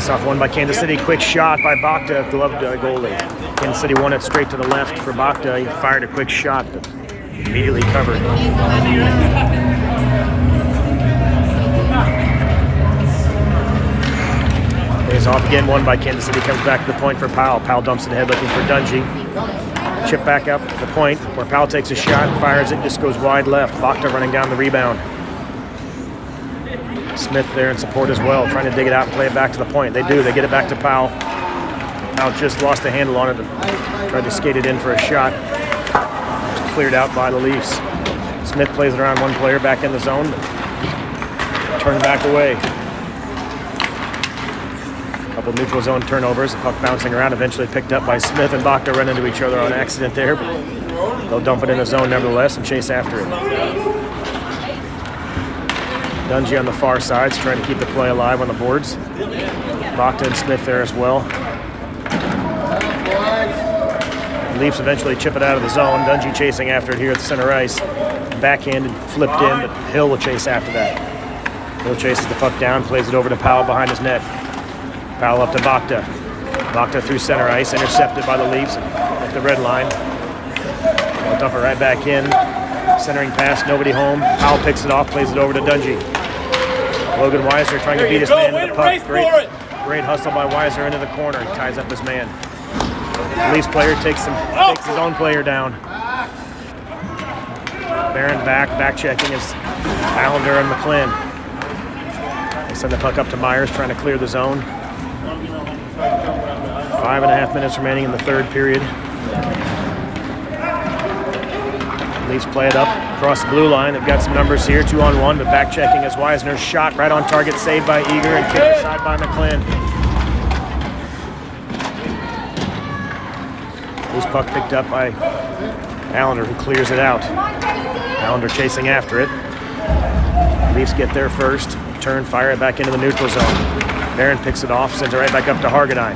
Face-off won by Kansas City. Quick shot by Bakta, gloved goalie. Kansas City won it straight to the left for Bakta. He fired a quick shot, but immediately covered. Face-off again won by Kansas City. Comes back to the point for Powell. Powell dumps it ahead looking for Dundee. Chip back up to the point where Powell takes a shot, fires it, just goes wide left. Bakta running down the rebound. Smith there in support as well, trying to dig it out and play it back to the point. They do, they get it back to Powell. Powell just lost the handle on it and tried to skate it in for a shot. It's cleared out by the Leafs. Smith plays it around one player back in the zone, but turned back away. A couple neutral zone turnovers, the puck bouncing around, eventually picked up by Smith and Bakta run into each other on accident there, but they'll dump it in the zone nevertheless and chase after it. Dundee on the far side, trying to keep the play alive on the boards. Bakta and Smith there as well. The Leafs eventually chip it out of the zone. Dundee chasing after it here at the center ice. Backhanded, flipped in, but Hill will chase after that. Hill chases the puck down, plays it over to Powell behind his net. Powell up to Bakta. Bakta through center ice, intercepted by the Leafs at the red line. They'll dump it right back in. Centering pass, nobody home. Powell picks it off, plays it over to Dundee. Logan Weiser trying to beat his man to the puck. Great hustle by Weiser into the corner. He ties up his man. The Leafs player takes his own player down. Barron back checking is Allender and McClin. They send the puck up to Myers, trying to clear the zone. 5.5 minutes remaining in the third period. Leafs play it up across the blue line. They've got some numbers here, 2-on-1, but back checking as Weisner's shot right on target, saved by Eager and kicked aside by McClin. Loose puck picked up by Allender, who clears it out. Allender chasing after it. Leafs get there first, turn, fire it back into the neutral zone. Barron picks it off, sends it right back up to Hargadine.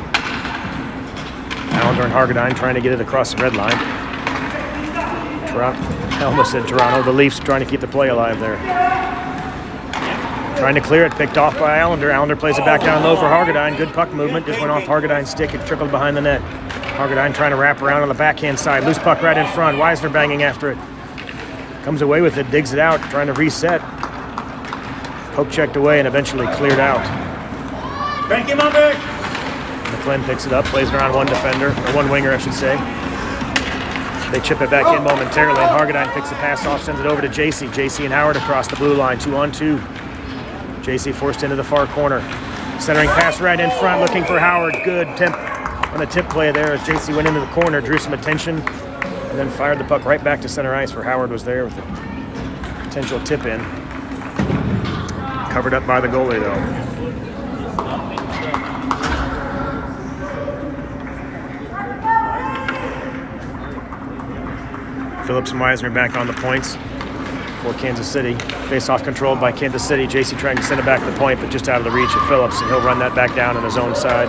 Allender and Hargadine trying to get it across the red line. I almost said Toronto. The Leafs trying to keep the play alive there. Trying to clear it, picked off by Allender. Allender plays it back down low for Hargadine. Good puck movement, just went off Hargadine's stick. It trickled behind the net. Hargadine trying to wrap around on the backhand side. Loose puck right in front. Weisner banging after it. Comes away with it, digs it out, trying to reset. Poke checked away and eventually cleared out. Crank him up, Eric. McClin picks it up, plays it around one defender, or one winger, I should say. They chip it back in momentarily, and Hargadine picks the pass off, sends it over to JC. JC and Howard across the blue line, 2-on-2. JC forced into the far corner. Centering pass right in front, looking for Howard. Good temp on the tip play there as JC went into the corner, drew some attention, and then fired the puck right back to center ice where Howard was there with a potential tip in. Covered up by the goalie though. Phillips and Weisner back on the points for Kansas City. Face-off controlled by Kansas City. JC trying to send it back to the point, but just out of the reach of Phillips, and he'll run that back down on his own side.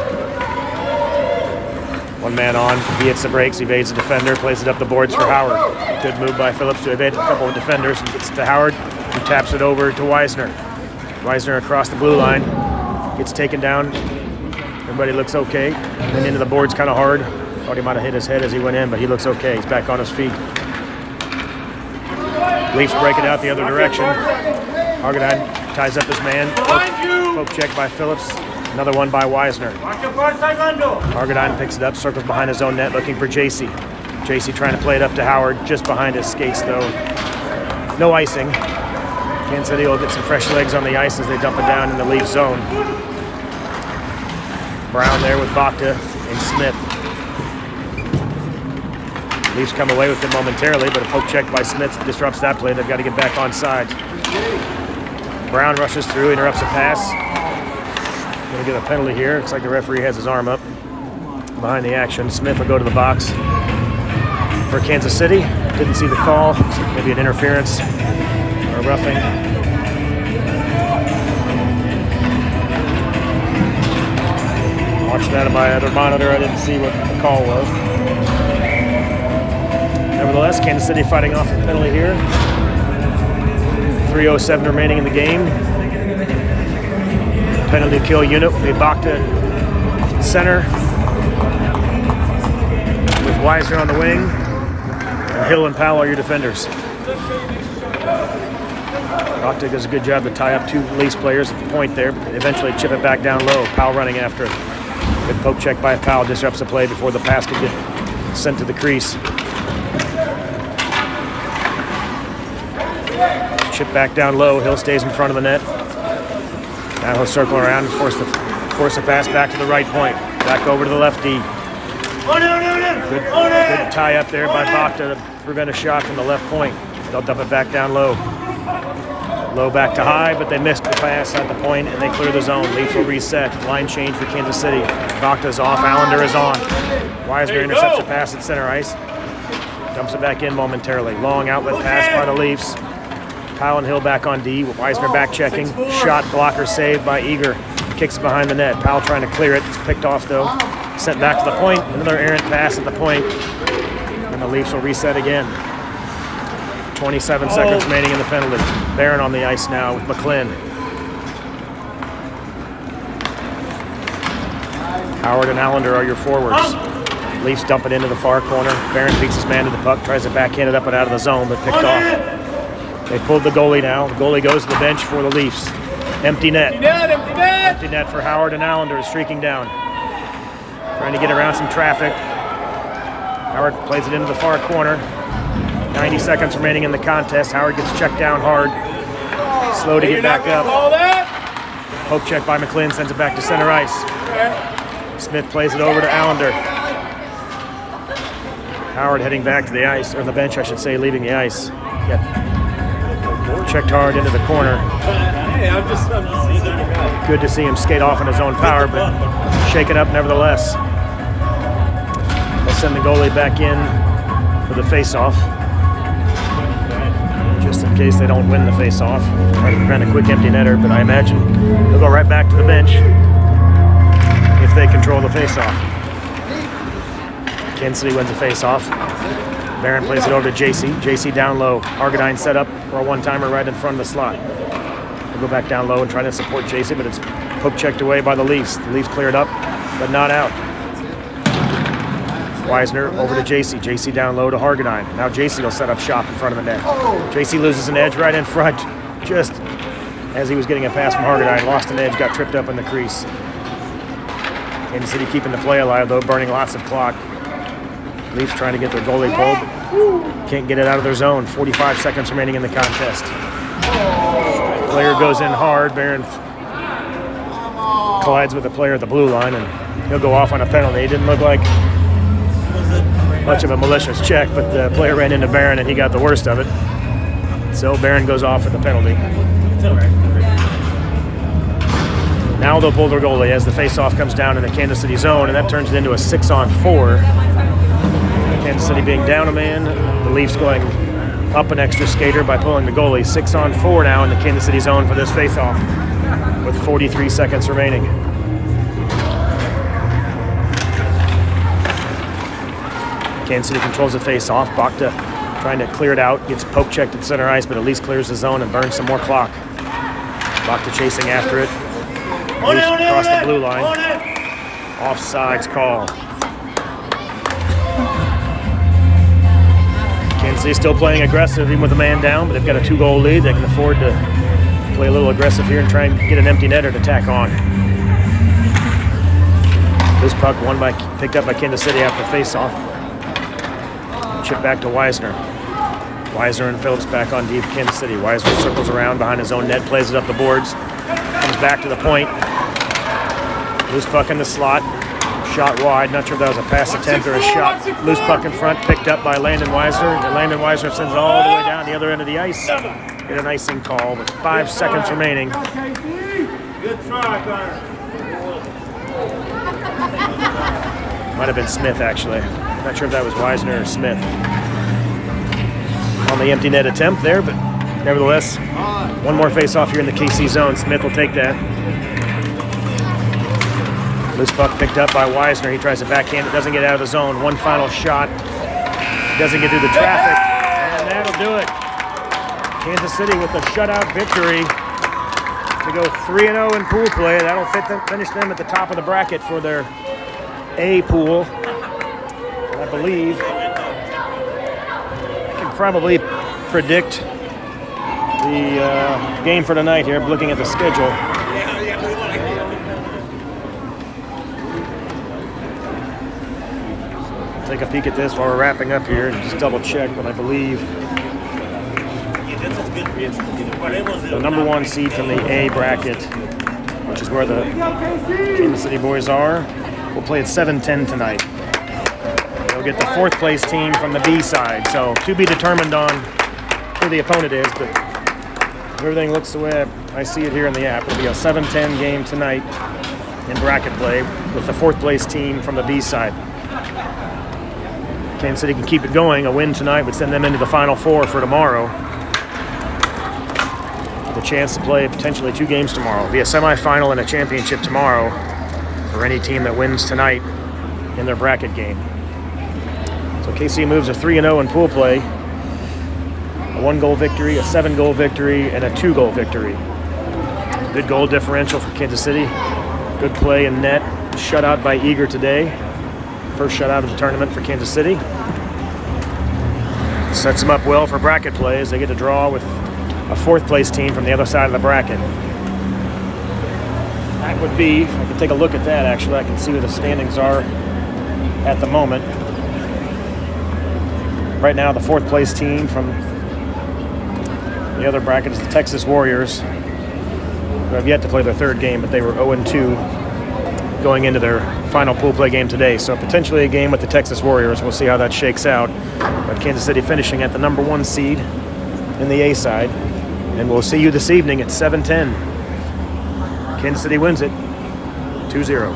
One man on, he hits the brakes, evades the defender, plays it up the boards for Howard. Good move by Phillips to evade a couple of defenders, and gets to Howard, who taps it over to Weisner. Weisner across the blue line, gets taken down. Everybody looks okay. And then into the boards kind of hard. Thought he might have hit his head as he went in, but he looks okay. He's back on his feet. Leafs break it out the other direction. Hargadine ties up his man. Poke check by Phillips. Another one by Weisner. Hargadine picks it up, circles behind his own net, looking for JC. JC trying to play it up to Howard, just behind his skates though. No icing. Kansas City will get some fresh legs on the ice as they dump it down in the Leaf zone. Brown there with Bakta and Smith. Leafs come away with it momentarily, but a poke check by Smith disrupts that play. They've got to get back on side. Brown rushes through, interrupts a pass. Going to get a penalty here. Looks like the referee has his arm up behind the action. Smith will go to the box for Kansas City. Didn't see the call. Maybe an interference or a roughing. Watched that on my other monitor. I didn't see what the call was. Nevertheless, Kansas City fighting off a penalty here. 3:07 remaining in the game. Penalty kill unit will be Bakta center with Weisner on the wing. And Hill and Powell are your defenders. Bachta does a good job to tie up two Leafs players at the point there, but eventually chip it back down low. Powell running after it. Good poke check by Powell, disrupts the play before the pass could get sent to the crease. Chip back down low. Hill stays in front of the net. Now he'll circle around and force the pass back to the right point. Back over to the left D. Good tie up there by Bachta to prevent a shot from the left point. They'll dump it back down low. Low back to high, but they missed the pass at the point and they clear the zone. Leafs will reset. Line change for Kansas City. Bachta's off. Allender is on. Weisner intercepts the pass at center ice. Dumps it back in momentarily. Long outlet pass by the Leafs. Powell and Hill back on D. Weisner back checking. Shot blocker saved by Eager. Kicks it behind the net. Powell trying to clear it. It's picked off though. Sent back to the point. Another errant pass at the point. And the Leafs will reset again. 27 seconds remaining in the penalty. Barron on the ice now with McLean. Howard and Allender are your forwards. Leafs dump it into the far corner. Barron beats his man to the puck, tries to backhand it up and out of the zone, but picked off. They pulled the goalie now. The goalie goes to the bench for the Leafs. Empty net. Empty net for Howard and Allender, streaking down. Trying to get around some traffic. Howard plays it into the far corner. 90 seconds remaining in the contest. Howard gets checked down hard. Slow to get back up. Poke check by McLean, sends it back to center ice. Smith plays it over to Allender. Howard heading back to the ice, or the bench I should say, leaving the ice. Checked hard into the corner. Good to see him skate off on his own power, but shake it up nevertheless. They'll send the goalie back in for the face-off. Just in case they don't win the face-off. Try to prevent a quick empty netter, but I imagine they'll go right back to the bench if they control the face-off. Kansas City wins the face-off. Barron plays it over to JC. JC down low. Argadine set up for a one-timer right in front of the slot. We'll go back down low and try to support JC, but it's poke checked away by the Leafs. The Leafs clear it up, but not out. Weisner over to JC. JC down low to Hargadine. Now JC will set up shop in front of the net. JC loses an edge right in front, just as he was getting a pass from Hargadine. Lost an edge, got tripped up in the crease. Kansas City keeping the play alive, though, burning lots of clock. Leafs trying to get their goalie pulled. Can't get it out of their zone. 45 seconds remaining in the contest. Player goes in hard. Barron collides with a player at the blue line, and he'll go off on a penalty. It didn't look like much of a malicious check, but the player ran into Barron and he got the worst of it. So Barron goes off with the penalty. Now they'll pull their goalie as the face-off comes down in the Kansas City zone, and that turns it into a 6-on-4. Kansas City being down a man, the Leafs going up an extra skater by pulling the goalie. 6-on-4 now in the Kansas City zone for this face-off with 43 seconds remaining. Kansas City controls the face-off. Bachta trying to clear it out, gets poke checked at center ice, but at least clears the zone and burns some more clock. Bachta chasing after it. Leafs across the blue line. Offsides call. Kansas City still playing aggressive even with a man down, but they've got a 2-goal lead. They can afford to play a little aggressive here and try and get an empty netter to tack on. This puck picked up by Kansas City after face-off. Chip back to Weisner. Weisner and Phillips back on deep Kansas City. Weisner circles around behind his own net, plays it up the boards, comes back to the point. Loose puck in the slot. Shot wide. Not sure if that was a pass attempt or a shot. Loose puck in front, picked up by Landon Weisner. And Landon Weisner sends it all the way down the other end of the ice. Get an icing call with 5 seconds remaining. Good try, Connor. Might have been Smith, actually. Not sure if that was Weisner or Smith. On the empty net attempt there, but nevertheless, one more face-off here in the KC zone. Smith will take that. Loose puck picked up by Weisner. He tries to backhand it, doesn't get out of the zone. One final shot. Doesn't get through the traffic, and that'll do it. Kansas City with a shutout victory to go 3-0 in pool play. That'll finish them at the top of the bracket for their A pool. I believe I can probably predict the game for tonight here. I'm looking at the schedule. Take a peek at this while we're wrapping up here and just double check, but I believe the number 1 seed from the A bracket, which is where the Kansas City boys are, will play at 7:10 tonight. They'll get the 4th place team from the B side, so to be determined on who the opponent is, but if everything looks the way I see it here in the app, it'll be a 7:10 game tonight in bracket play with the 4th place team from the B side. Kansas City can keep it going. A win tonight would send them into the Final Four for tomorrow. With a chance to play potentially 2 games tomorrow. It'll be a semifinal and a championship tomorrow for any team that wins tonight in their bracket game. So KC moves a 3-0 in pool play. A 1-goal victory, a 7-goal victory, and a 2-goal victory. Good goal differential for Kansas City. Good play in net. Shutout by Eager today. First shutout of the tournament for Kansas City. Sets them up well for bracket play as they get to draw with a 4th place team from the other side of the bracket. That would be, if I can take a look at that actually, I can see where the standings are at the moment. Right now the 4th place team from the other bracket is the Texas Warriors, who have yet to play their 3rd game, but they were 0-2 going into their final pool play game today. So potentially a game with the Texas Warriors. We'll see how that shakes out. But Kansas City finishing at the number 1 seed in the A side. And we'll see you this evening at 7:10. Kansas City wins it 2-0.